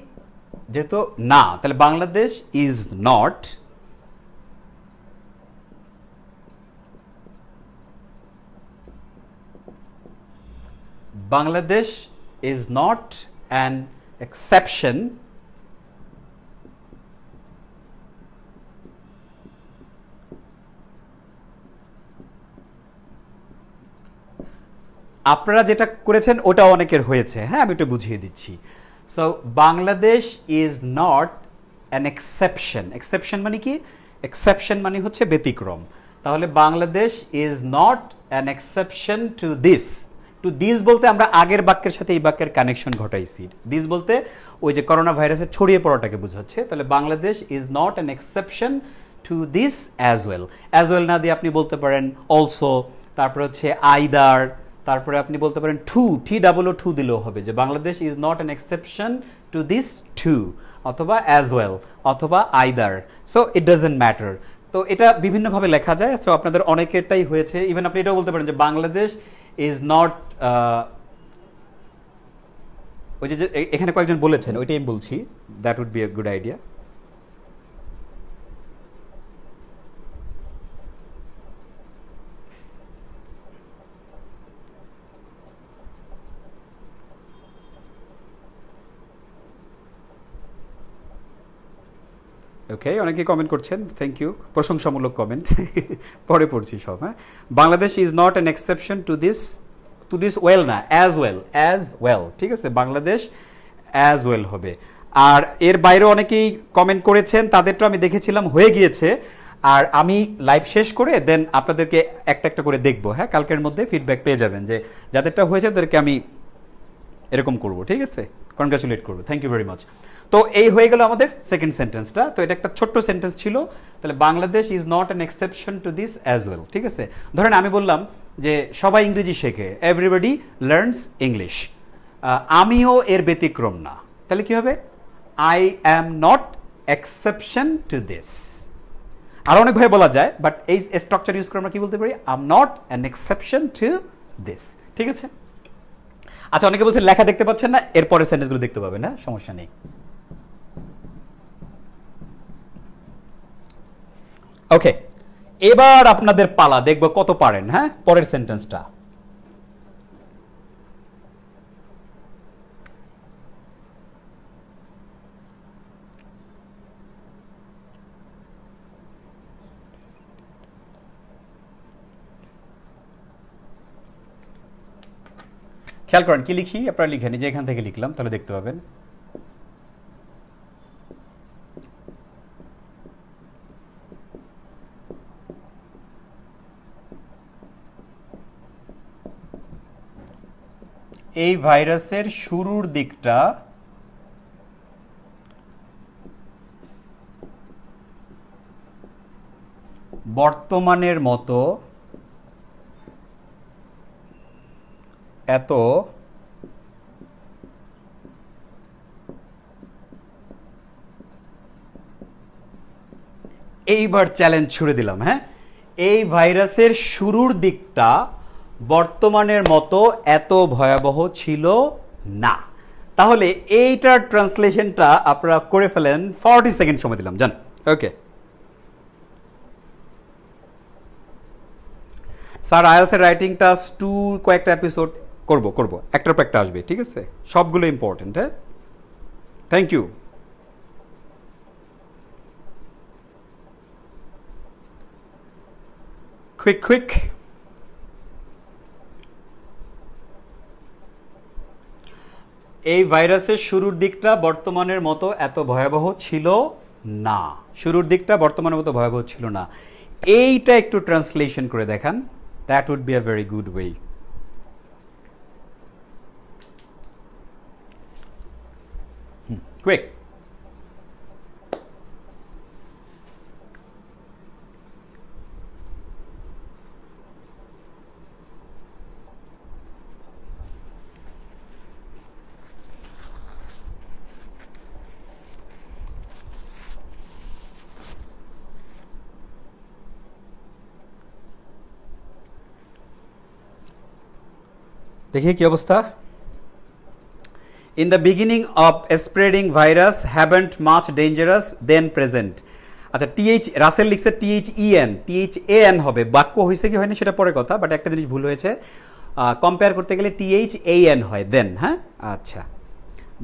যেহেতু না, তাহলে Bangladesh is not Bangladesh is not an exception আপনারা যেটা করেছেন ওটা অনেকের হয়েছে। হ্যাঁ, আমি একটু বুঝিয়ে দিচ্ছি। So Bangladesh is not an exception. Exception মানে কি? এক্সেপশন মানে হচ্ছে ব্যতিক্রম। তাহলে Bangladesh is not an exception to this. To this বলতে আমরা আগের বাক্যের সাথে এই বাক্যের কানেকশন ঘটাইছি। দিস বলতে ওই যে করোনা ভাইরাসের ছড়িয়ে পড়াটাকে বোঝাচ্ছে। তাহলে Bangladesh is not an exception to this as well. As well না দিয়ে আপনি বলতে পারেন অলসো, তারপর হচ্ছে আইদার, তারপরে আপনি বলতে পারেন টু, TOO দিলেও হবে, যে Bangladesh is not an exception to this too, অথবা অ্যাজ ওয়েল, অথবা either. So it doesn't matter. তো এটা বিভিন্নভাবে লেখা যায়। সো আপনাদের অনেকেরটাই হয়েছে। ইভেন আপনি এটাও বলতে পারেন যে বাংলাদেশ ইজ নট, ওই যে এখানে কয়েকজন বলেছেন ওইটাই আমি বলছি, that would be a good idea. Okay, অনেকে কমেন্ট করছেন, থ্যাংক ইউ, প্রশংসামূলক কমেন্ট। পরে পড়ছি সব। হ্যাঁ, Bangladesh is not an exception to this well না, অ্যাজ ওয়েল। ঠিক আছে, বাংলাদেশ অ্যাজ ওয়েল হবে। আর এর বাইরে অনেকেই কমেন্ট করেছেন, তাদেরটা আমি দেখেছিলাম হয়ে গিয়েছে। আর আমি লাইভ শেষ করে দেন আপনাদেরকে একটা একটা করে দেখবো। হ্যাঁ, কালকের মধ্যে ফিডব্যাক পেয়ে যাবেন, যে যাদেরটা হয়েছে তাদেরকে আমি এরকম করবো। ঠিক আছে, কনগ্রাচুলেট করবো। Thank you very much. তো এই হয়ে গেল আমাদের সেকেন্ড সেন্টেন্সটা। তো এটা একটা ছোট্ট সেন্টেন্স ছিল। তাহলে Bangladesh is not an exception to this as well. ঠিক আছে, ধরেন আমি বললাম যে সবাই ইংরেজি শেখে, এভরিবডি লার্নস ইংলিশ, আমিও এর ব্যতিক্রম না। তাহলে কি হবে? I am not exception to this. আর অনেক ভাবে বলা যায়, বাট এই স্ট্রাকচার ইউজ করে আমরা কি বলতে পারি? I am not an exception to this. ঠিক আছে। আচ্ছা, অনেকে বলছেন লেখা দেখতে পাচ্ছেন না, এরপরে সেন্টেন্সগুলো দেখতে পাবেন। না, সমস্যা নেই। ওকে, এবার আপনাদের পালা, দেখবো কত পারেন। হ্যাঁ, পরের সেন্টেন্সটা। খেয়াল করেন কি লিখি, আপনারা লিখেন, যে এখান থেকে লিখলাম, তাহলে দেখতে পাবেন। এই ভাইরাসের শুরুর দিকটা বর্তমানের মতো এত এইবার চ্যালেঞ্জ ছুড়ে দিলাম। হ্যাঁ, এই ভাইরাসের শুরুর দিকটা বর্তমানের মতো এত ভয়াবহ ছিল না। তাহলে এইটার ট্রান্সলেশনটা আপনারা করে ফেলেন। 40 সেকেন্ড সময় দিলাম, জান। Okay sir, IELTS writing task 2 কয়েকটা এপিসোড করব একটার পর একটা আসবে, ঠিক আছে? সবগুলো ইম্পর্টেন্ট। হ্যাঁ, থ্যাংক ইউ। কুইক এই ভাইরাসের শুরুর দিকটা বর্তমানের মতো এত ভয়াবহ ছিল না। শুরুর দিকটা বর্তমানের মতো ভয়াবহ ছিল না, এইটা একটু ট্রান্সলেশন করে দেখান। That would be a very good way. Quick. देखिए কি অবস্থা। In the beginning of a spreading virus haven't much dangerous then present। আচ্ছা, টিএইচ রাসেল লিখছে THEN হবে, বাক্য হয়েছে কি হয়নি সেটা পরে কথা, বাট একটা জিনিস ভুল হয়েছে, কম্পেয়ার করতে গেলে THAN হয় দেন। হ্যাঁ, আচ্ছা।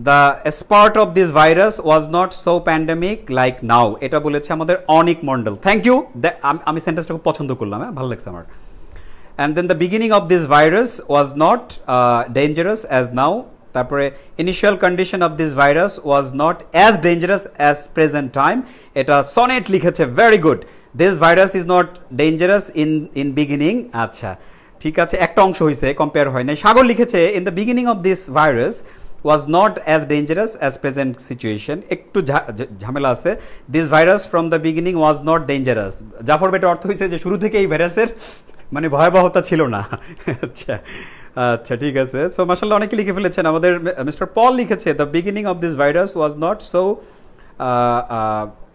The spurt of this virus was not so pandemic like now, এটা বলেছে আমাদের অনিক মন্ডল। থ্যাংক ইউ, আমি সেন্টেন্সটা খুব পছন্দ করলাম। হ্যাঁ, ভালো লাগছে আমার। And then the beginning of this virus was not dangerous as now. তারপরে initial condition of this virus was not as dangerous as present time. এটা সনেট লিখেছে, very good. This virus is not dangerous in beginning. আচ্ছা, ঠিক আছে, একটা অংশ হয়েছে, compare হয় না। সাগর লিখেছে in the beginning of this virus was not as dangerous as present situation. একটু ঝামেলা আছে। This virus from the beginning was not dangerous. Zafar বেটা অর্থ হয়েছে যে শুরু থেকে এই ভাইরাসের মানে ভয়াবহতা ছিল না। আচ্ছা আচ্ছা, ঠিক আছে। সো মাশাআল্লাহ অনেকে লিখে ফেলেছেন। আমাদের মিস্টার পল লিখেছে the beginning of this virus was not so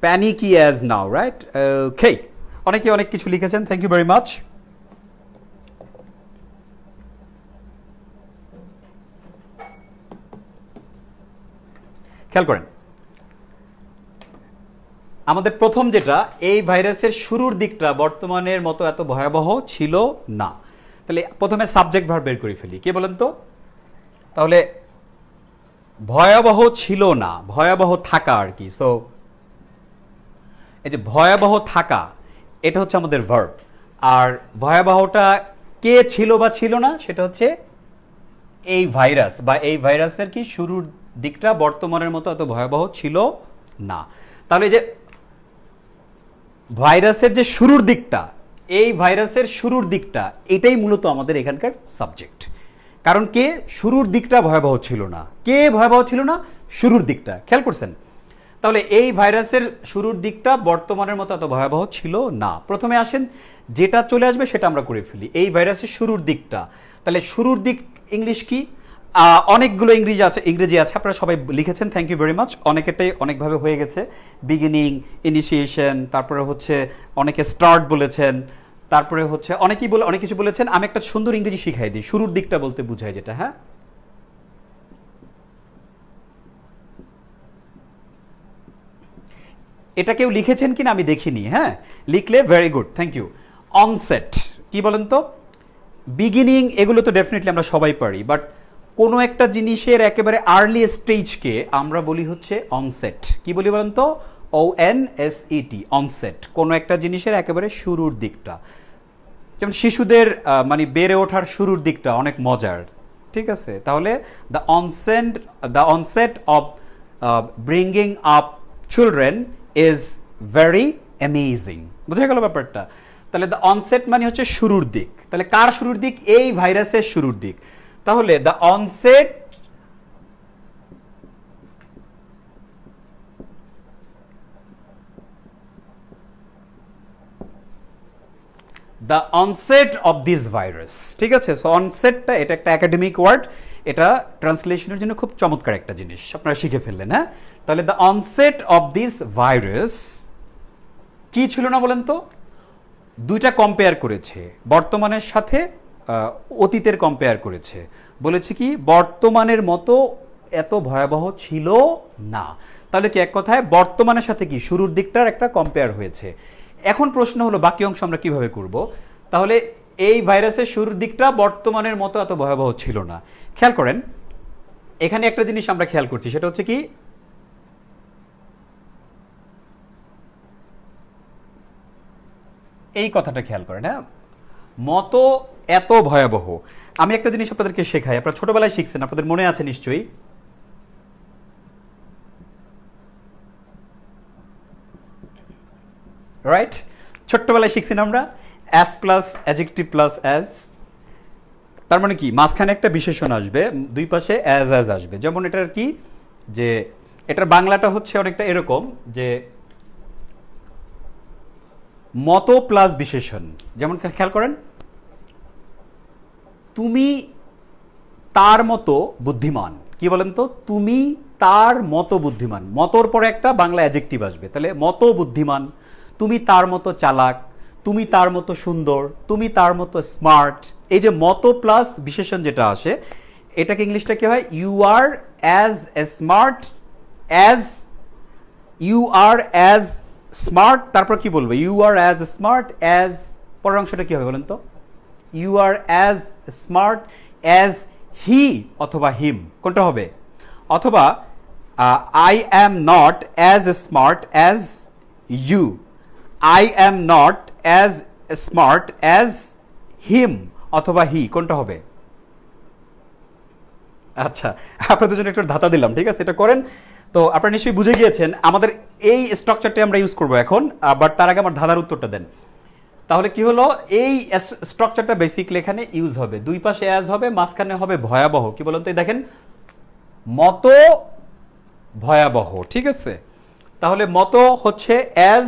panicky as now, right? Okay, অনেকে অনেক কিছু লিখেছেন, থ্যাংক ইউ ভেরি মাচ। খেয়াল করেন, আমাদের প্রথম যেটা, এই ভাইরাসের শুরুর দিকটা বর্তমানের মতো এত ভয়াবহ ছিল না। তাহলে প্রথমে সাবজেক্ট ভার্ব বের করে ফেলি। কে বলেন তো? তাহলে ভয়াবহ ছিল না, ভয়াবহ থাকা আর কি। সো এই যে ভয়াবহ থাকা, এটা হচ্ছে আমাদের ভার্ব। আর ভয়াবহটা কে ছিল বা ছিল না, সেটা হচ্ছে এই ভাইরাস, বা এই ভাইরাসের কি শুরুর দিকটা বর্তমানের মতো এত ভয়াবহ ছিল না। তাহলে যে ভাইরাসের যে শুরুর দিকটা, এই ভাইরাসের শুরুর দিকটা, এটাই মূলত আমাদের এখানকার সাবজেক্ট। কারণ কে শুরুর দিকটা ভয়াবহ ছিল না, কে ভয়াবহ ছিল না? শুরুর দিকটা। খেয়াল করছেন? তাহলে এই ভাইরাসের শুরুর দিকটা বর্তমানের মতো এত ভয়াবহ ছিল না। প্রথমে আসেন, যেটা চলে আসবে সেটা আমরা করে ফেলি। এই ভাইরাসের শুরুর দিকটা, তাহলে শুরুর দিক ইংলিশ কি? অনেকগুলো ইংরেজি আছে, আপনারা সবাই লিখেছেন, থ্যাংক ইউ ভেরি মাচ। অনেকেরটাই অনেকভাবে হয়ে গেছে, বিগিনিং, ইনিশিয়েশন, তারপরে হচ্ছে অনেকে স্টার্ট বলেছেন, তারপরে হচ্ছে অনেকেই বলে অনেক কিছু বলেছেন। আমি একটা সুন্দর ইংরেজি শিখাই দিই, শুরুর দিকটা বলতে বুঝায় যেটা। হ্যাঁ, এটা কেউ লিখেছেন কিনা আমি দেখিনি। হ্যাঁ, লিখলে very good, thank you. Onset কি বলেন তো? বিগিনিং এগুলো তো ডেফিনেটলি আমরা সবাই পারি, বাট কোনো একটা জিনিসের একেবারে আর্লি স্টেজকে আমরা বলি হচ্ছে অনসেট। কি বলি বলেন তো? ONSET, onset. কোনো একটা জিনিসের একেবারে শুরুর দিকটা, যেমন শিশুদের মানে বেড়ে ওঠার শুরুর দিকটা অনেক মজার, ঠিক আছে, তাহলে the onset of bringing up children is very amazing. বুঝা গেল ব্যাপারটা? তাহলে দ্য অনসেট মানে হচ্ছে শুরুর দিক। তাহলে কার শুরুর দিক? এই ভাইরাসের শুরুর দিক। তাহলে the onset of this virus, ঠিক আছে। সো অনসেটটা এটা একটা একাডেমিক ওয়ার্ড, এটা ট্রান্সলেশনের জন্য খুব চমৎকার একটা জিনিস, আপনারা শিখে ফেললেন। হ্যাঁ, তাহলে the onset of this virus কি ছিল না বলেন তো? দুইটা কম্পেয়ার করেছে, বর্তমানের সাথে অতীতের কম্পেয়ার করেছে। বলেছে কি বর্তমানের মতো এত ভয়াবহ ছিল না। তাহলে কি এক কথায় বর্তমানের সাথে কি শুরুর দিকটার একটা কম্পেয়ার হয়েছে। এখন প্রশ্ন হলো বাকি অংশ আমরা কিভাবে করব? তাহলে এই ভাইরাসের শুরুর দিকটা বর্তমানের মতো এত ভয়াবহ ছিল না। খেয়াল করেন এখানে একটা জিনিস আমরা খেয়াল করছি, সেটা হচ্ছে কি এই কথাটা খেয়াল করেন। হ্যাঁ, মতো এত ভয়াবহ। আমি একটা জিনিস আপনাদেরকে শেখাই, আপনারা ছোটবেলায় শিখছেন, আপনাদের মনে আছে নিশ্চয়ই। রাইট, ছোট্টবেলায় শিখছেন আমরা as plus adjective plus as. তার মানে কি মাঝখানে একটা বিশেষণ আসবে, দুই পাশে অ্যাজ অ্যাজ আসবে। যেমন এটার কি যে এটার বাংলাটা হচ্ছে অনেকটা এরকম যে মতো প্লাস বিশেষণ। যেমন খেয়াল করেন তুমি তার মতো বুদ্ধিমান। কি বলেন তো? তুমি তার মতো বুদ্ধিমান, মতোর পরে একটা বাংলা অ্যাডজেক্টিভ আসবে। তাহলে মতো বুদ্ধিমান, তুমি তার মতো চালাক, তুমি তার মতো সুন্দর, তুমি তার মতো স্মার্ট। এই যে মতো প্লাস বিশেষণ যেটা আসে, এটাকে ইংলিশটা কি হয়? You are as smart as, you are as smart, তারপর কি বলবো? You are as smart as, পরের অংশটা কি হবে বলেন তো? You are as smart as he অথবা হিম, কোনটা হবে? অথবা I am not as smart as you, I am not as smart as him অথবা হি, কোনটা হবে? আচ্ছা, আপনাদের জন্য একটু ধাতা দিলাম, ঠিক আছে, এটা করেন। তো আপনারা নিশ্চয়ই বুঝে গিয়েছেন আমাদের এই স্ট্রাকচারটা আমরা ইউজ করবো এখন, বাট তার আগে আমার ধাঁধার উত্তরটা দেন। তাহলে কি হলো? এই স্ট্রাকচারটা বেসিক্যালি এখানে ইউজ হবে, দুই পাশে অ্যাজ হবে, মাঝখানে হবে ভয়াবহ। কি বলেন তো? দেখেন মতো ভয়াবহ, ঠিক আছে। তাহলে মতো হচ্ছে অ্যাজ,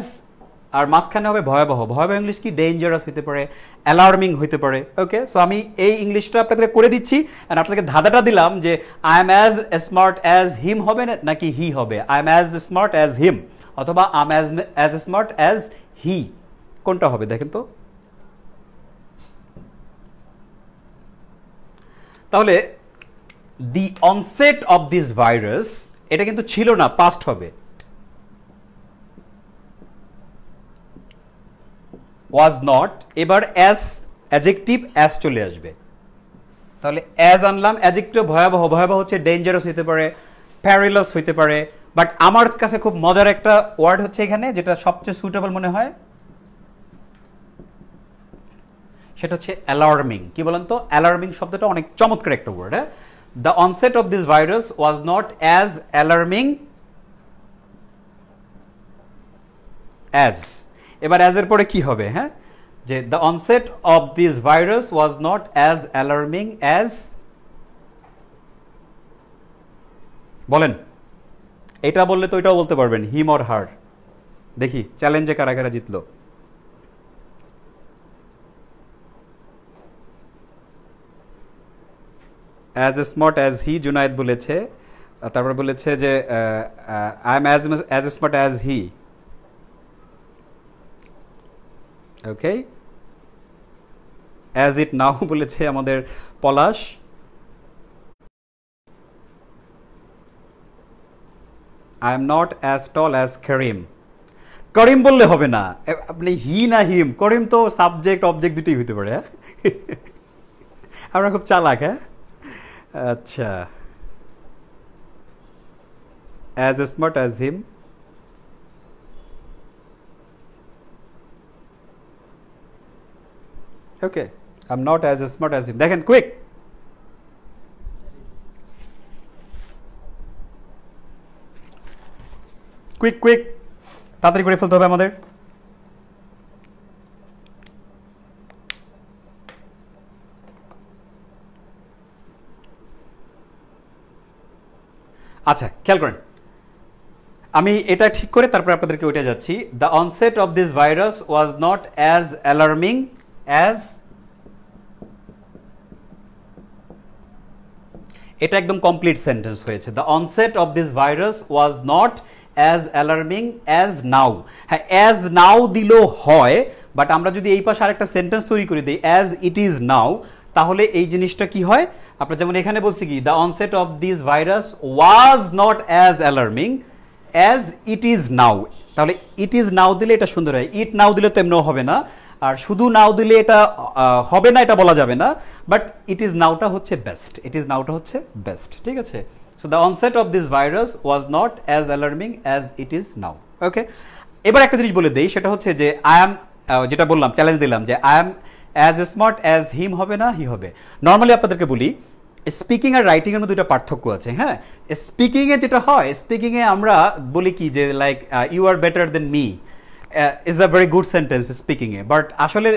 আর মাঝখানে হবে ভয়াবহ। ভয়াবহ ইংলিশ কি? ডেঞ্জারাস হইতে পারে, অ্যালার্মিং হইতে পারে। ওকে, সো আমি এই ইংলিশটা আপনাদের করে দিচ্ছি, আর আপনাদেরকে ধাঁধাটা দিলাম যে I am as smart as him হবে নাকি হি হবে? I am as smart as him অথবা I am as smart as he, কোনটা হবে দেখেন তো? তাহলে the onset of this virus, এটা কিন্তু ছিল না, পাস্ট হবে। ওয়াজ নট, এবার অ্যাজ অ্যাডজেক্টিভ অ্যাজ চলে আসবে। তাহলে অ্যাজ আনলাম, অ্যাডজেক্টিভ ভয়াবহ। ভয়াবহ হচ্ছে ডেঞ্জারাস হইতে পারে, প্যারিলাস হইতে পারে, বাট আমার কাছে খুব মজার একটা ওয়ার্ড হচ্ছে এখানে যেটা সবচেয়ে সুইটেবল মনে হয়, সেটা হচ্ছে অ্যালার্মিং। কি বলেন তো? অ্যালার্মিং শব্দটা অনেক চমৎকার একটা ওয়ার্ড। হ্যাঁ, the onset of this virus was not as alarming as. এবার অ্যাজ এর পরে কি হবে? হ্যাঁ, যে the onset of this virus was not as alarming as, বলেন। এটা বললে তো এটাও বলতে পারবেন, হিম অর হার। দেখি চ্যালেঞ্জে কারা কারা জিতলো। As smart as he Junaid বলেছে, তারপর বলেছে যে I am as smart as he. Okay, as it now বলেছে আমাদের Palash. I am not as tall as Karim. Karim বললে হবে না, আপনি হি না হিম। করিম তো সাবজেক্ট অবজেক্ট দুটোই হতে পারে। হ্যাঁ, আমরা খুব চালাক। হ্যাঁ, আচ্ছা, as smart as him. Okay, I am not as smart as হিম। দেখেন কুইক, কুইক কুইক, তাড়াতাড়ি করে ফেলতে হবে আমাদের। আচ্ছা খেয়াল করেন, আমি এটা ঠিক করে তারপরে আপনাদেরকে ওইটা যাচ্ছি। The onset of this virus was not as alarming as, এটা একদম কমপ্লিট সেন্টেন্স হয়েছে। The onset of this virus was not as alarming as now. হ্যাঁ, অ্যাজ নাও দিলেও হয়, বাট আমরা যদি এই পাশে আরেকটা সেন্টেন্স তৈরি করে দিই অ্যাজ ইট ইজ নাও, তাহলে এই জিনিসটা কি হয়, আপনার যেমন এখানে বলছি কি the onset of this virus was not as alarming as it is নাও, তাহলে ইট ইজ নাও দিলে এটা সুন্দর হয়। ইট নাও দিলে তো এমনিও হবে না, আর শুধু নাও দিলে এটা হবে না, এটা বলা যাবে না, বাট ইট ইজ নাওটা হচ্ছে বেস্ট, ইট ইজ নাওটা হচ্ছে বেস্ট, ঠিক আছে। So the onset of this virus was not as alarming as it is now. Okay, এবার একটা জিনিস বলে দেই, সেটা হচ্ছে যে আই অ্যাম, যেটা বললাম চ্যালেঞ্জ দিলাম যে I am as smart as him হবে না হি হবে। নর্মালি আপনাদেরকে বলি স্পিকিং আর রাইটিং এর মধ্যে দুটো পার্থক্য আছে। হ্যাঁ, স্পিকিং এ যেটা হয়, স্পিকিং এ আমরা বলি কি যে like you are better than me is a very good sentence speaking এ, বাট আসলে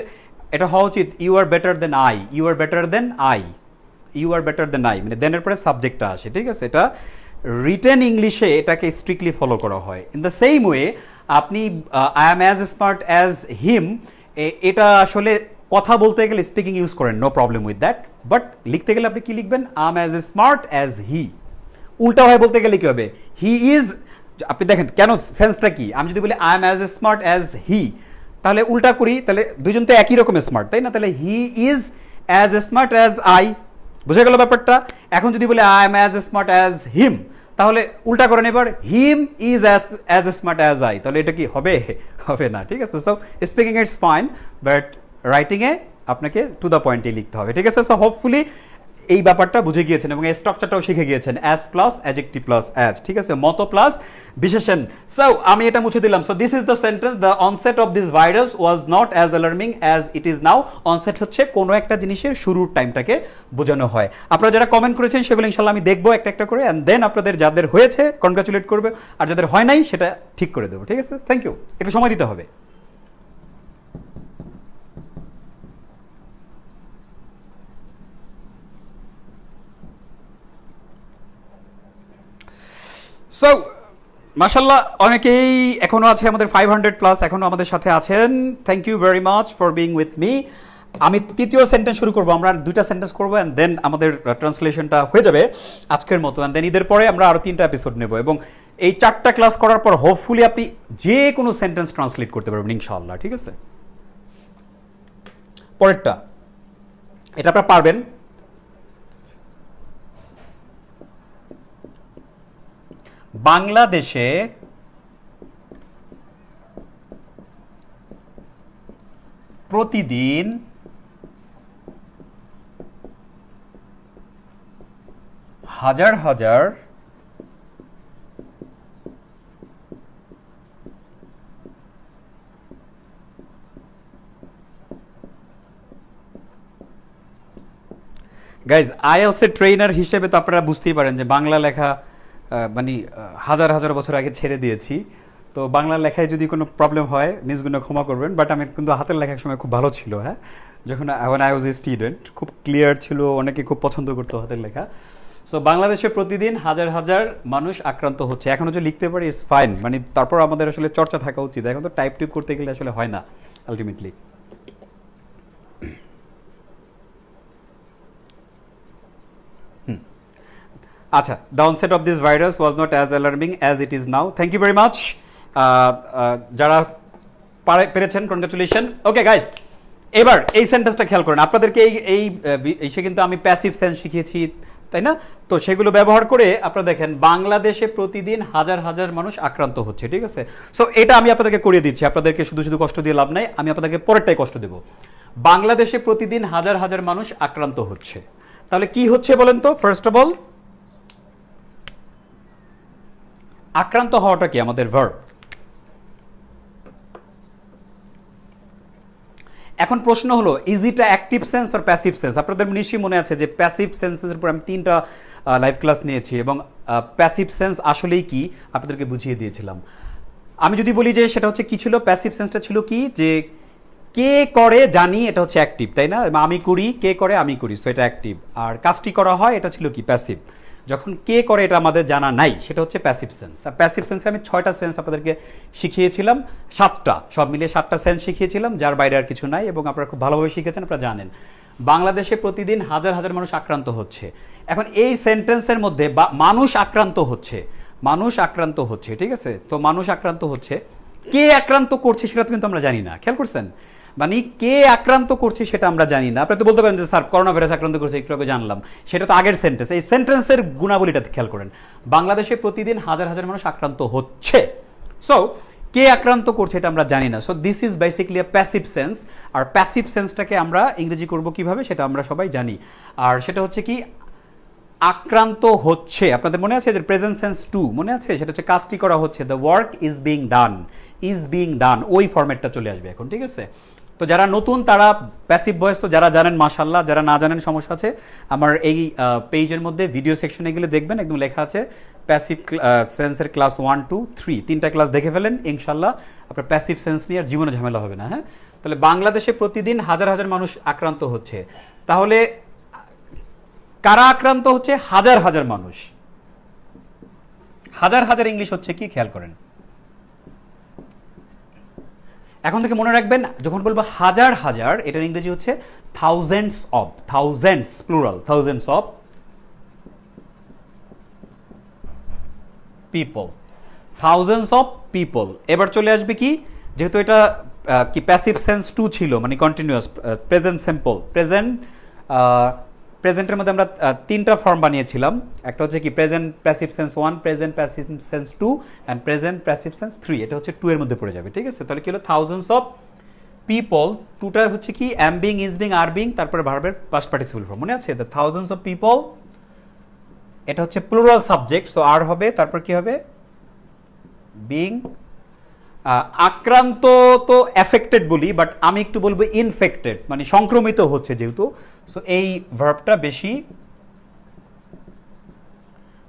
এটা হওয়া উচিত you are better than I, you are better than I, you are better than I, মানে দেনের পরে সাবজেক্টটা আসে, ঠিক আছে। এটা রিটেন ইংলিশে এটাকে স্ট্রিক্টলি ফলো করা হয়। ইন দ্য সেম ওয়ে আপনি I am as smart as him, এটা আসলে কথা বলতে গেলে স্পিকিং ইউজ করেন, no problem with that, but লিখতে গেলে আপনি কি লিখবেন, I am as smart as he. উল্টা হয় বলতে গেলে কি হবে, হি ইজ, আপনি দেখেন কেন সেন্সটা কি, আমি যদি বলি I am as smart as হি, তাহলে উল্টা করি, তাহলে দুজন তো একই রকমের স্মার্ট, তাই না, তাহলে he is as smart as I, বুঝে গেল ব্যাপারটা। এখন যদি বলি I am as smart as him, তাহলে উল্টা করেন এবার, him is as smart as I, তাহলে এটা কি হবে, হবে না, ঠিক আছে। So speaking it's fine, but writing এ আপনাকে টু দ্য পয়েন্টে লিখতে হবে, ঠিক আছে। সো হোপফুলি এই ব্যাপারটা বুঝে গিয়েছেন এবং এই স্ট্রাকচারটাও শিখে গিয়েছেন, as plus adjective plus as, ঠিক আছে, মতো প্লাস বিশেষণ। সো আমি এটা মুছে দিলাম। So this is the sentence, the onset of this virus was not as alarming as it is now. Onset হচ্ছে কোনো একটা জিনিসের শুরুর টাইমটাকে বোঝানো হয়। আপনারা যারা কমেন্ট করেছেন সেগুলো ইনশাল্লাহ আমি দেখবো একটা একটা করে, অ্যান্ড দেন আপনাদের যাদের হয়েছে কনগ্রাচুলেট করবে, আর যাদের হয় নাই সেটা ঠিক করে দেবো, ঠিক আছে। থ্যাংক ইউ, একটু সময় দিতে হবে। সো মাশাআল্লাহ অনেকেই এখনো আছে, আমাদের 500 প্লাস এখনো আমাদের সাথে আছেন। Thank you very much for being with me. আমি তৃতীয় সেন্টেন্স শুরু করবো, আমরা দুইটা সেন্টেন্স করবো, অ্যান্ড দেন আমাদের ট্রান্সলেশনটা হয়ে যাবে আজকের মতো, অ্যান্ড দেন ঈদের পরে আমরা আরো 3টা এপিসোড নেব, এবং এই 4টা ক্লাস করার পর হোপফুলি আপনি যে কোনো সেন্টেন্স ট্রান্সলেট করতে পারবেন ইনশাআল্লাহ, ঠিক আছে। পরেরটা, এটা আপনারা পারবেন। বাংলাদেশে প্রতিদিন হাজার হাজার গাইজ আইএলটিএস এর ট্রেনার হিসেবে তো আপনারা বুঝতেই পারেন যে বাংলা লেখা মানে হাজার হাজার বছর আগে ছেড়ে দিয়েছি, তো বাংলা লেখায় যদি কোনো প্রবলেম হয় নিজগুলো ক্ষমা করবেন, বাট আমি কিন্তু হাতের লেখার সময় খুব ভালো ছিল। হ্যাঁ, যখন আই ওয়াজ এ স্টুডেন্ট খুব ক্লিয়ার ছিল, অনেকে খুব পছন্দ করতো হাতের লেখা। সো বাংলাদেশে প্রতিদিন হাজার হাজার মানুষ আক্রান্ত হচ্ছে, এখনো যে লিখতে পারি ইজ ফাইন, মানে তারপর আমাদের আসলে চর্চা থাকা উচিত, এখন তো টাইপ টিপ করতে গেলে আসলে হয় না আলটিমেটলি। আচ্ছা, the onset of this virus was not as alarming as it is now. Thank you very much, যারা পেরেছেন কনগ্রাচুলেশন। ওকে গাইস, এবার এই সেন্টেন্সটা খেয়াল করেন, আপনাদেরকে এই এসে কিন্তু আমি প্যাসিভ সেন্স শিখিয়েছি, তাই না? তো সেগুলো ব্যবহার করে আপনারা দেখেন বাংলাদেশে প্রতিদিন হাজার হাজার মানুষ আক্রান্ত হচ্ছে, ঠিক আছে। সো এটা আমি আপনাদেরকে করিয়ে দিচ্ছি, আপনাদেরকে শুধু শুধু কষ্ট দিয়ে লাভ নাই, আমি আপনাদেরকে পরেরটাই কষ্ট দেব। বাংলাদেশে প্রতিদিন হাজার হাজার মানুষ আক্রান্ত হচ্ছে, তাহলে কি হচ্ছে বলেন তো? ফার্স্ট অফ অল আক্রান্ত হওয়াটা কি আমাদের ভার্ব। এখন প্রশ্ন হলো is it active sense or passive sense? আপনাদের নিশ্চয়ই মনে আছে যে প্যাসিভ সেন্সের উপর আমি 3টা লাইভ ক্লাস নিয়েছি এবং প্যাসিভ সেন্স আসলেই কি আপনাদেরকে বুঝিয়ে দিয়েছিলাম। আমি যদি বলি যে সেটা হচ্ছে কি ছিল, প্যাসিভ সেন্সটা ছিল কি, যে কে করে জানি, এটা হচ্ছে অ্যাক্টিভ, তাই না? আমি করি, কে করে আমি করি, সো এটা অ্যাক্টিভ। আর কাজটি করা হয়, এটা ছিল কি, প্যাসিভ। যখন কে করে এটা আমাদের জানা নাই, সেটা হচ্ছে প্যাসিভ সেন্স। আর প্যাসিভ সেন্সে আমি 6টা সেন্স আপনাদেরকে শিখিয়েছিলাম, 7টা, সব মিলিয়ে 7টা সেন্স শিখিয়েছিলাম, যার বাইরে আর কিছু নাই, এবং আপনারা খুব ভালোভাবে শিখেছেন, আপনারা জানেন। বাংলাদেশে প্রতিদিন হাজার হাজার মানুষ আক্রান্ত হচ্ছে। এখন এই সেন্টেন্সের মধ্যে মানুষ আক্রান্ত হচ্ছে, মানুষ আক্রান্ত হচ্ছে, ঠিক আছে? তো মানুষ আক্রান্ত হচ্ছে, কে আক্রান্ত করছে সেটা কিন্তু আমরা জানি না, খেয়াল করছেন? মানে কে আক্রান্ত করছে সেটা আমরা জানি না। আপনি তো বলতে পারেন যে স্যার করোনা ভাইরাস আক্রান্ত করছে, একটু আগে জানলাম, সেটা তো আগের সেন্টেন্স। এই সেন্টেন্সের গুণাবলীটা খেয়াল করেন, বাংলাদেশে প্রতিদিন হাজার হাজার মানুষ আক্রান্ত হচ্ছে, সো কে আক্রান্ত করছে এটা আমরা জানি না। So this is basically a passive sense. আর প্যাসিভ সেন্সটাকে আমরা ইংরেজি করব কিভাবে সেটা আমরা সবাই জানি, আর সেটা হচ্ছে কি, আক্রান্ত হচ্ছে। আপনাদের মনে আছে যে প্রেজেন্ট সেন্স টু মনে আছে, সেটা হচ্ছে কাজটি করা হচ্ছে, the work is being done, is being done, ওই ফরম্যাটটা চলে আসবে এখন, ঠিক আছে? তো যারা নতুন তারা প্যাসিভ ভয়েস, তো যারা জানেন মাশাআল্লাহ, যারা না জানেন সমস্যা আছে, আমার এই পেজের মধ্যে ভিডিও সেকশনে গেলে দেখবেন একদম লেখা আছে প্যাসিভ সেন্সের ক্লাস 1, 2, 3, 3টা ক্লাস দেখে ফেলেন, ইনশাল্লাহ আপনার প্যাসিভ সেন্স নিয়ে আর জীবনে ঝামেলা হবে না। হ্যাঁ, তাহলে বাংলাদেশে প্রতিদিন হাজার হাজার মানুষ আক্রান্ত হচ্ছে, তাহলে কারা আক্রান্ত হচ্ছে? হাজার হাজার মানুষ। হাজার হাজার ইংলিশ হচ্ছে কি, খেয়াল করেন। এখন থেকে মনে রাখবেন, যখন বলবো হাজার হাজার, এটার ইংরেজি হচ্ছে thousands of, thousands plural, thousands of people, thousands of people. এবার চলে আসবে কি, যেহেতু এটা কি প্যাসিভ সেন্স টু ছিল, মানে কন্টিনিউয়াস প্রেজেন্ট সিম্পল, প্রেজেন্টের মধ্যে আমরা 3টা ফর্ম বানিয়েছিলাম, একটা হচ্ছে কি present passive sense 1, present passive sense 2 and present passive sense 3। এটা হচ্ছে 2 এর মধ্যে পড়ে যাবে, ঠিক আছে? তাহলে কি হলো, থাউজেন্ডস অফ পিপল, 2টা হচ্ছে কি অ্যাম being, is being, are being, তারপরে ভার্বের পাস্ট পার্টিসিপল ফর্ম, মনে আছে? দ্য থাউজেন্ডস অফ পিপল, এটা হচ্ছে প্লুরাল সাবজেক্ট, সো আর হবে, তারপর কি হবে, বিং। আক্রান্ত তো এফেক্টেড বলি, বাট আমি একটু বলবো ইনফেক্টেড, মানে সংক্রমিত হচ্ছে যেহেতু, সো এই ভার্বটা বেশি।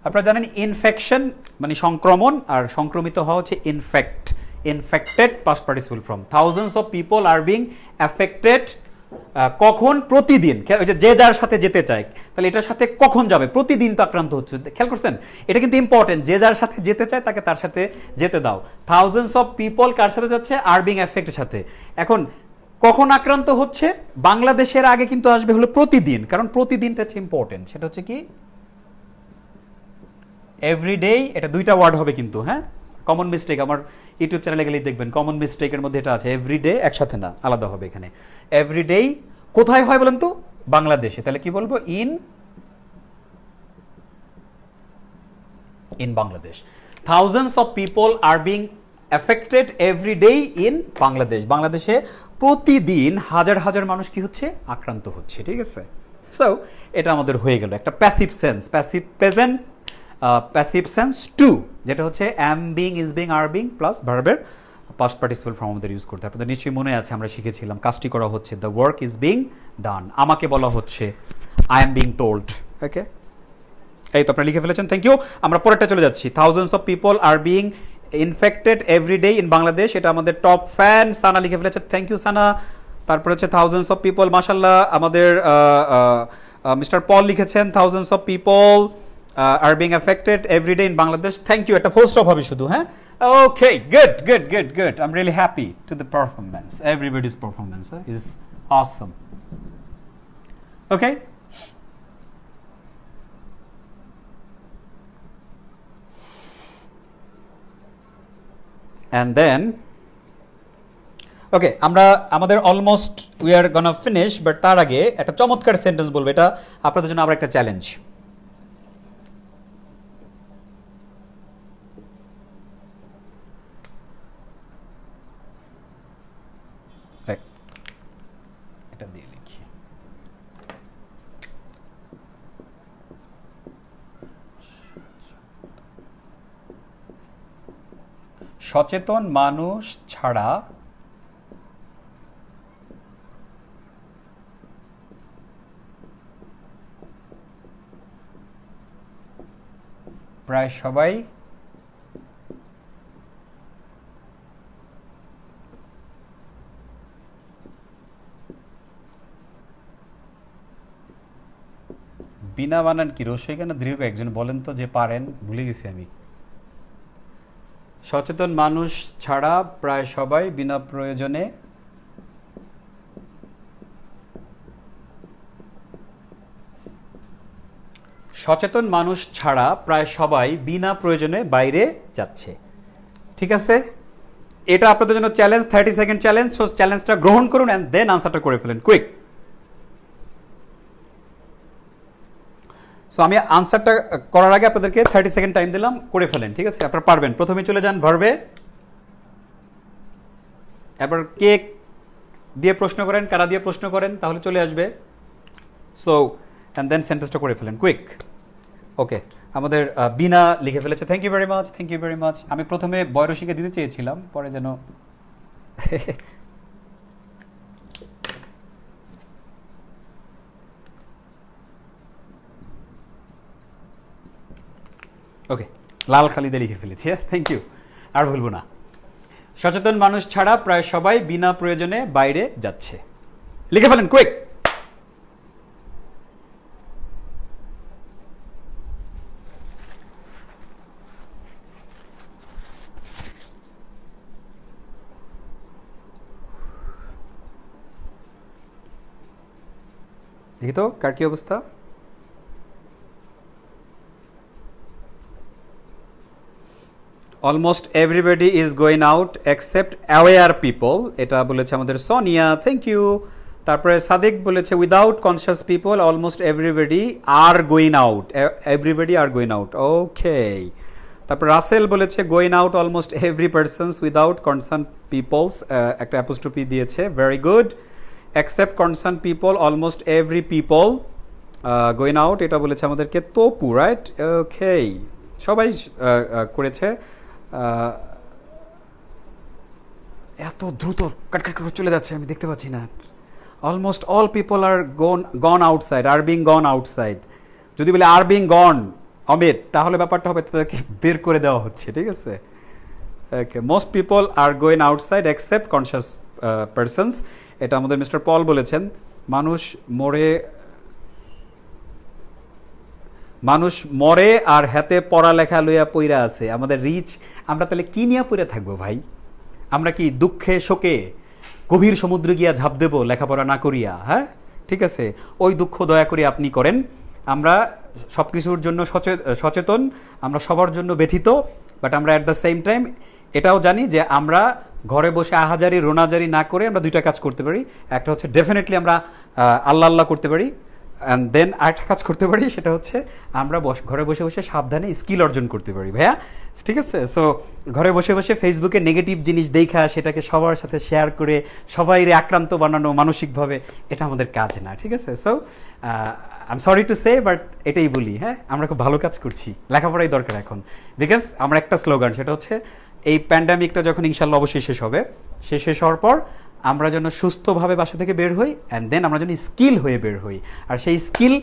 আপনারা জানেন ইনফেকশন মানে সংক্রমণ, আর সংক্রমিত হওয়া হচ্ছে infect, infected past participle form. Thousands of people are being affected, কখন? প্রতিদিন। যে যার সাথে যেতে চায়, তাহলে এটার সাথে কখন যাবে? প্রতিদিন তো আক্রান্ত হচ্ছে, খেয়াল করছেন? এটা কিন্তু ইম্পর্টেন্ট, যে যার সাথে যেতে চায় তাকে তার সাথে যেতে দাও। থাউজেন্ডস অফ পিপল কার সাথে যাচ্ছে? আর বিং এফেক্টের সাথে। এখন কখন আক্রান্ত হচ্ছে? বাংলাদেশের আগে কিন্তু আসবে হলো প্রতিদিন, কারণ প্রতিদিনটা হচ্ছে ইম্পর্টেন্ট। সেটা হচ্ছে কি এভরিডে, এটা 2টা ওয়ার্ড হবে কিন্তু, হ্যাঁ? কমন মিস্টেক, আমার ইউটিউব চ্যানেলে গেলেই দেখবেন কমন মিস্টেকের মধ্যে এটা আছে, এভরিডে একসাথে না, আলাদা হবে এখানে। এভরিডে কোথায় হয় বলেন তো? বাংলাদেশে। তাহলে কি বলবো? In Bangladesh. Thousands of people are being affected every day in Bangladesh, বাংলাদেশে প্রতিদিন হাজার হাজার মানুষ কি হচ্ছে? আক্রান্ত হচ্ছে, ঠিক আছে? সো এটা আমাদের হয়ে গেল একটা passive sense, passive present passive sense 2, যেটা হচ্ছে অ্যাম being, is being, are being plus ভার্বের পাস্ট পার্টিসিপল ফর্ম আমাদের ইউজ করতে। আপনাদের নিশ্চয়ই মনে আছে, আমরা শিখেছিলাম কাজটি করা হচ্ছে, the work is being done, আমাকে বলা হচ্ছে, আই এম বিং টোল্ড। ওকে, এই তো আপনারা লিখে ফেলেছেন, থ্যাংক ইউ। আমরা পরেরটা চলে যাচ্ছি, thousands of people are being infected every day in Bangladesh, এটা আমাদের টপ ফ্যান সানা লিখে ফেলেছে, থ্যাংক ইউ সানা। তারপরে হচ্ছে থাউজেন্ডস অফ পিপল, মাশাআল্লাহ, আমাদের মিস্টার পল লিখেছেন, thousands of people are being affected every day in Bangladesh. Thank you. একটা full stop হবে শুধু, হ্যাঁ? Okay, good. I'm really happy to the performance. Everybody's performance is awesome. Okay? And then okay, আমরা আমাদের almost we are gonna finish, but তার আগে একটা চমৎকার সেন্টেন্স বলবো, এটা আপনাদের জন্য আবার একটা চ্যালেঞ্জ। এটা দিয়ে লিখি, সচেতন মানুষ ছাড়া প্রায় সবাই বিনা বানান কি রস্যই কেন দীর্ঘ একজন বলেন তো যে পারেন, ভুলে গেছি আমি। সচেতন মানুষ ছাড়া প্রায় সবাই বিনা প্রয়োজনে সচেতন মানুষ ছাড়া প্রায় সবাই বিনা প্রয়োজনে বাইরে যাচ্ছে। ঠিক আছে, এটা আপনাদের জন্য চ্যালেঞ্জ, 30 সেকেন্ড চ্যালেঞ্জ। সো চ্যালেঞ্জটা গ্রহণ করুন এন্ড দেন আনসারটা করে ফেলেন কুইক। সো আমি আনসারটা করার আগে আপনাদেরকে 30 সেকেন্ড টাইম দিলাম, করে ফেলেন। ঠিক আছে, আপনারা পারবেন। প্রথমে চলে যান ভার্বে, এবার কে দিয়ে প্রশ্ন করেন, কারা দিয়ে প্রশ্ন করেন, তাহলে চলে আসবে। সো এন্ড দেন সেন্টেন্সটা করে ফেলেন কুইক। ওকে, আমাদের বিনা লিখে ফেলেছে, thank you very much, thank you very much. আমি প্রথমে বয়রসীকে দিতে চেয়েছিলাম, পরে যেন ওকে, লাল খালিদে লিখে ফেলেছি, থ্যাংক ইউ, আর ভুলবো না। সচেতন মানুষ ছাড়া প্রায় সবাই বিনা প্রয়োজনে বাইরে যাচ্ছে, লিখে ফেলেন কুইক। দেখি তো কার কি অবস্থা। Almost everybody is going out except aware people, এটা বলেছে আমাদের সোনিয়া, থ্যাংক ইউ। তারপরে সাদিক বলেছে without conscious people almost everybody are going out, everybody are going out, okay. তারপর রাসেল বলেছে going out almost every persons without concern peoples, একটা apostrophe দিয়েছে, very good. Except concern people almost every people going out, এটা বলেছে আমাদেরকে Tapu, right, ওকে। সবাই করেছে। এত দ্রুত কাটকাট করে চলে যাচ্ছে, আমি দেখতে পাচ্ছি না। Almost all people are gone outside, are being gone outside. যদি বলে আর বিং গন অমিত, তাহলে ব্যাপারটা হবে তাদেরকে বের করে দেওয়া হচ্ছে, ঠিক আছে। Okay, most people are going outside except conscious persons, এটা আমাদের মিস্টার পল বলেছেন। মানুষ মরে আর হাতে পড়ালেখা লইয়া পইরা আছে, আমাদের রিচ। আমরা তাহলে কি নিয়ে পইরা থাকবো ভাই? আমরা কি দুঃখে শোকে গভীর সমুদ্রে গিয়া ঝাঁপ দেবো লেখাপড়া না করিয়া? হ্যাঁ, ঠিক আছে, ওই দুঃখ দয়া করে আপনি করেন। আমরা সব কিছুর জন্য সচেতন, আমরা সবার জন্য ব্যথিত, বাট আমরা অ্যাট দ্য সেম টাইম এটাও জানি যে আমরা ঘরে বসে আহাজারি রোনাজারি না করে আমরা দুইটা কাজ করতে পারি। একটা হচ্ছে ডেফিনেটলি আমরা আল্লাহ আল্লাহ করতে পারি, অ্যান্ড দেন আরেকটা কাজ করতে পারি, সেটা হচ্ছে আমরা ঘরে বসে বসে সাবধানে স্কিল অর্জন করতে পারি ভাইয়া, ঠিক আছে। সো ঘরে বসে বসে ফেসবুকে নেগেটিভ জিনিস দেখা সেটাকে সবার সাথে শেয়ার করে সবাইরে আক্রান্ত বানানো মানসিকভাবে, এটা আমাদের কাজ না, ঠিক আছে। So I am sorry to say, but এটাই বলি, হ্যাঁ, আমরা খুব ভালো কাজ করছি, লেখাপড়াই দরকার এখন। বিকজ আমরা একটা স্লোগান, সেটা হচ্ছে এই প্যান্ডামিকটা যখন ইনশাল্লাহ অবশ্যই শেষ হবে, শেষ হওয়ার পর আমরা যেন সুস্থভাবে বাসা থেকে বের হই, অ্যান্ড দেন আমরা যেন স্কিল হয়ে বের হই। আর সেই স্কিল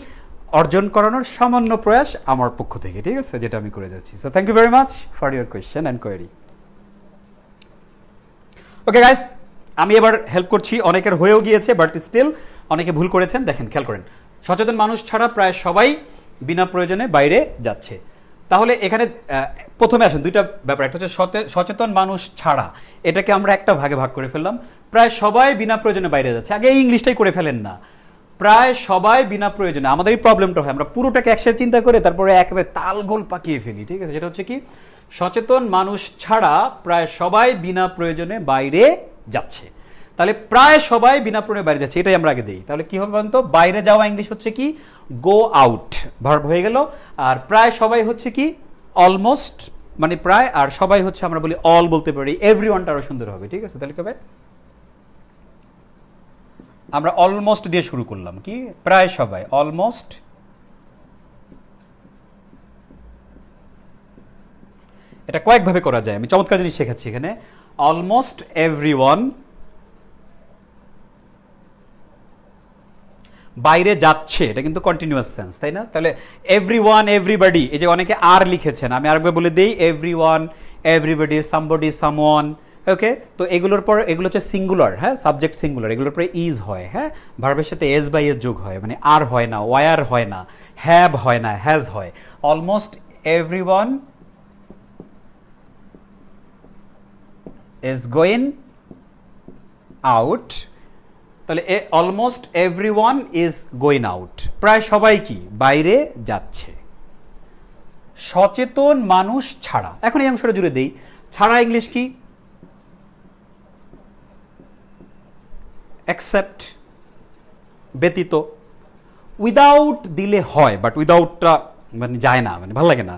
অর্জন করানোর সামান্য প্রয়াস আমার পক্ষ থেকে, ঠিক আছে, যেটা আমি করে যাচ্ছি। So thank you very much for your question and query. Okay guys, আমি এবার হেল্প করছি, অনেকের হয়েও গিয়েছে, বাট স্টিল অনেকে ভুল করেছেন। দেখেন, খেয়াল করেন, সচেতন মানুষ ছাড়া প্রায় সবাই বিনা প্রয়োজনে বাইরে যাচ্ছে। তাহলে এখানে প্রথমে আসেন দুইটা ব্যাপার, একটা হচ্ছে সচেতন মানুষ ছাড়া, এটাকে আমরা একটা ভাগে ভাগ করে ফেললাম। প্রায় সবাই বিনা প্রয়োজনে বাইরে যাচ্ছে, আগে এই ইংলিশটাই করে ফেলেন না, প্রায় সবাই বিনা প্রয়োজনে। আমাদের এই প্রবলেমটা হয়, আমরা পুরোটাকে একসাথে চিন্তা করে তারপরে একেবারে তালগোল পাকিয়ে ফেলি, ঠিক আছে। সেটা হচ্ছে কি, সচেতন মানুষ ছাড়া প্রায় সবাই বিনা প্রয়োজনে বাইরে যাচ্ছে। তাহলে প্রায় সবাই বিনা প্রয়োজনে বাইরে যাচ্ছে, এটাই আমরা আগে দিই। তাহলে কি হবে বলতো, বাইরে যাওয়া ইংলিশ হচ্ছে কি, গো আউট, ভার্ব হয়ে গেল। আর প্রায় সবাই হচ্ছে কি, অলমোস্ট, মানে প্রায়, আর সবাই হচ্ছে আমরা বলি অল বলতে পারি, এভরিওয়ানটা আরো সুন্দর হবে, ঠিক আছে। তাহলে কি হবে, আমরা অলমোস্ট দিয়ে শুরু করলাম, কি, প্রায় সবাই, অলমোস্ট। এটা কয়েকভাবে করা যায়, আমি চমৎকার জিনিস শেখাচ্ছি এখানে। অলমোস্ট এভরিওয়ান বাইরে যাচ্ছে, এটা কিন্তু কন্টিনিউয়াস সেন্স, তাই না? তাহলে এভরিওয়ান, এভরিবডি, এই যে অনেকে আর লিখেছেন, আমি আরেকবার বলে দিই, এভরিওয়ান, এভরিবডি, সামবডি, সামওয়ান, ওকে, তো এগুলোর পর এগুলো হচ্ছে সিঙ্গুলার, হ্যাঁ, সাবজেক্ট সিঙ্গুলার, এগুলোর পরে ইজ হয়, হ্যাঁ, ভার্বের সাথে এস বাই এস যোগ হয়, মানে আর হয় না, ওয়ার হয় না, হ্যাভ হয় না, হ্যাজ হয়। Almost everyone is going out, তাহলে almost everyone is going out, প্রায় সবাই কি বাইরে যাচ্ছে। সচেতন মানুষ ছাড়া, এখন এই অংশটা জুড়ে দেই, ছাড়া ইংলিশ কি? এক্সেপ্ট, ব্যতীত। উইদাউট দিলে হয়, বাট উইদাউটটা মানে যায় না, মানে ভালো লাগে না,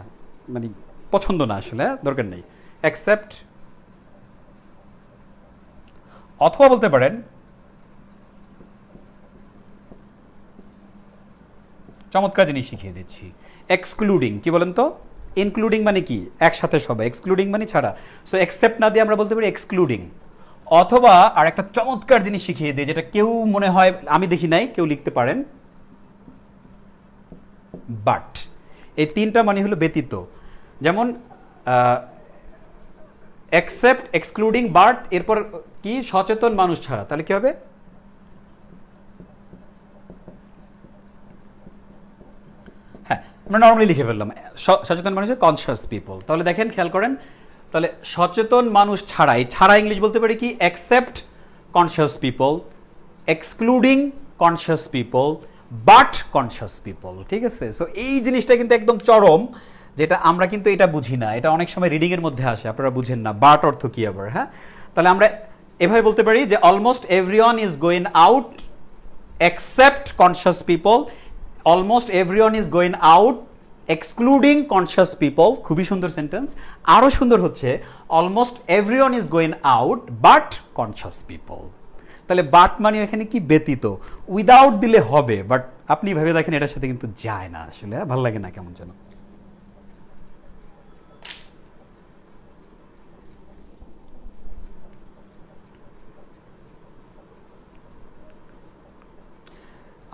মানে পছন্দ না আসলে, দরকার নেই। এক্সেপ্ট, অথবা বলতে পারেন চমৎকার জিনিস শিখিয়ে দিচ্ছি, এক্সক্লুডিং। কি বলেন তো? ইনক্লুডিং মানে কি? একসাথে সবাই, এক্সক্লুডিং মানে ছাড়া। সো এক্সেপ্ট না দিয়ে আমরা বলতে পারি এক্সক্লুডিং। অথবা আর একটা চমৎকার জিনিস শিখিয়ে দিই, যেটা কেউ মনে হয়, আমি দেখি নাই, কেউ লিখতে পারেন বাট। এই তিনটা মানে হলো ব্যতীত। যেমন এক্সেপ্ট, এক্সক্লুডিং, বাট, এরপর কি? সচেতন মানুষ ছাড়া। তাহলে কি হবে? হ্যাঁ, আমরা নর্মালি লিখে ফেললাম সচেতন মানুষ, কনসিয়াস পিপল। তাহলে দেখেন, খেয়াল করেন, তাহলে সচেতন মানুষ ছাড়া, এই ছাড়া ইংলিশ বলতে পারি কি? Except conscious people, excluding conscious people, but conscious people. ঠিক আছে? সো এই জিনিসটা কিন্তু একদম চরম, যেটা আমরা কিন্তু এটা বুঝি না, এটা অনেক সময় রিডিং এর মধ্যে আসে, আপনারা বুঝেন না বাট অর্থ কি আবার। হ্যাঁ, তাহলে আমরা এভাবে বলতে পারি যে almost everyone is going out except conscious people, almost everyone is going out excluding conscious people. খুবই সুন্দর সেন্টেন্স। আরো সুন্দর হচ্ছে almost everyone is going out but conscious people. তাহলে বাট মানে এখানে কি? ব্যতীত। উইদাউট দিলে হবে, বাট আপনি ভেবে দেখেন এটার সাথে কিন্তু যায় না আসলে, ভালো লাগে না কেমন যেন।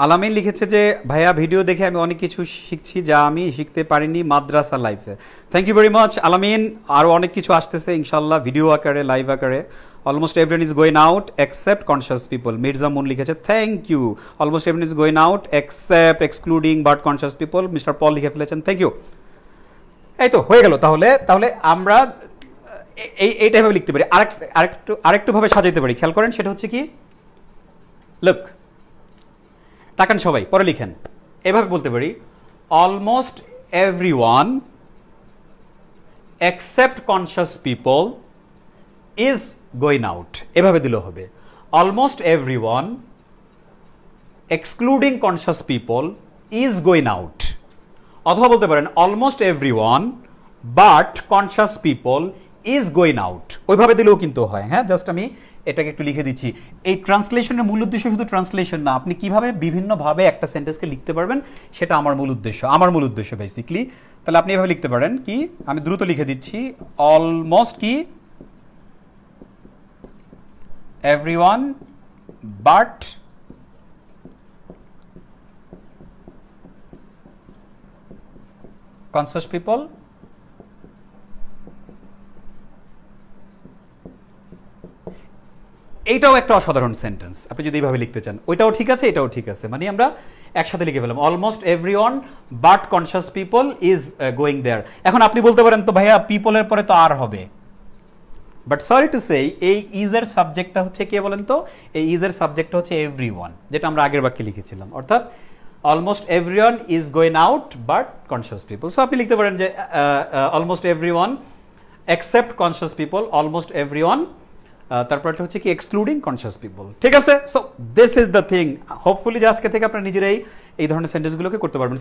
আলামিন লিখেছে যে ভাইয়া ভিডিও দেখে আমি অনেক কিছু শিখছি যা আমি শিখতে পারিনি মাদ্রাসা লাইফে। থ্যাংক ইউ ভেরি মাচ আলামিন। আরও অনেক কিছু আসতেছে ইনশাল্লাহ ভিডিও আকারে, লাইভ আকারে। Almost everyone is going out except conscious people. Mirza Moon লিখেছে thank you. Almost everyone is going out except, excluding, but conscious people. Mister Paul লিখে ফেলেছেন থ্যাংক ইউ। এই তো হয়ে গেল। তাহলে আমরা এইটা ভাবে লিখতে পারি, আরেকটু ভাবে সাজাইতে পারি। খেয়াল করেন, সেটা হচ্ছে কি? লুক, তাকান সবাই, পরে লিখেন। এভাবে বলতে পারি almost everyone except conscious people is going out. এভাবে দিলেও হবে almost everyone excluding conscious people is going out. অথবা বলতে পারেন almost everyone but conscious people is going out. ওইভাবে দিলেও কিন্তু হয়। হ্যাঁ, জাস্ট আমি এটাকে একটু লিখে দিচ্ছি। এই ট্রান্সলেশনের মূল উদ্দেশ্য শুধু ট্রান্সলেশন না, আপনি কিভাবে বিভিন্নভাবে একটা সেন্টেন্সকে লিখতে পারবেন সেটা আমার মূল উদ্দেশ্য বেসিক্যালি। তাহলে আপনি এভাবে লিখতে পারেন কি? আমি দ্রুত লিখে দিচ্ছি, অলমোস্ট কি এভরিওয়ান বাট কনসিয়াস পিপল এইটাও একটা অসাধারণ সেন্টেন্স। আপনি যদি এইভাবে লিখতে চান, ওইটাও ঠিক আছে, এটাও ঠিক আছে, মানে আমরা একসাথে লিখে ফেলাম almost everyone but conscious people is going there. এখন আপনি বলতে পারেন তো ভাইয়া পিপলের পরে তো আর হবে, বাট সরি টু সে এই ইজের সাবজেক্টটা হচ্ছে কে বলেন তো? এই ইজের সাবজেক্টটা হচ্ছে এভরিওয়ান, যেটা আমরা আগের বাক্যে লিখেছিলাম, অর্থাৎ almost everyone is going out but conscious people. So আপনি লিখতে পারেন যে almost everyone except conscious people, almost everyone, তারপরটা হচ্ছে কি এক্সক্লুডিং কনসিয়াস পিপল। ঠিক আছে? So this is the thing. Hopefully যে আজকে থেকে আপনারা নিজেরাই এই ধরনের সেন্টেন্সগুলোকে করতে পারবেন।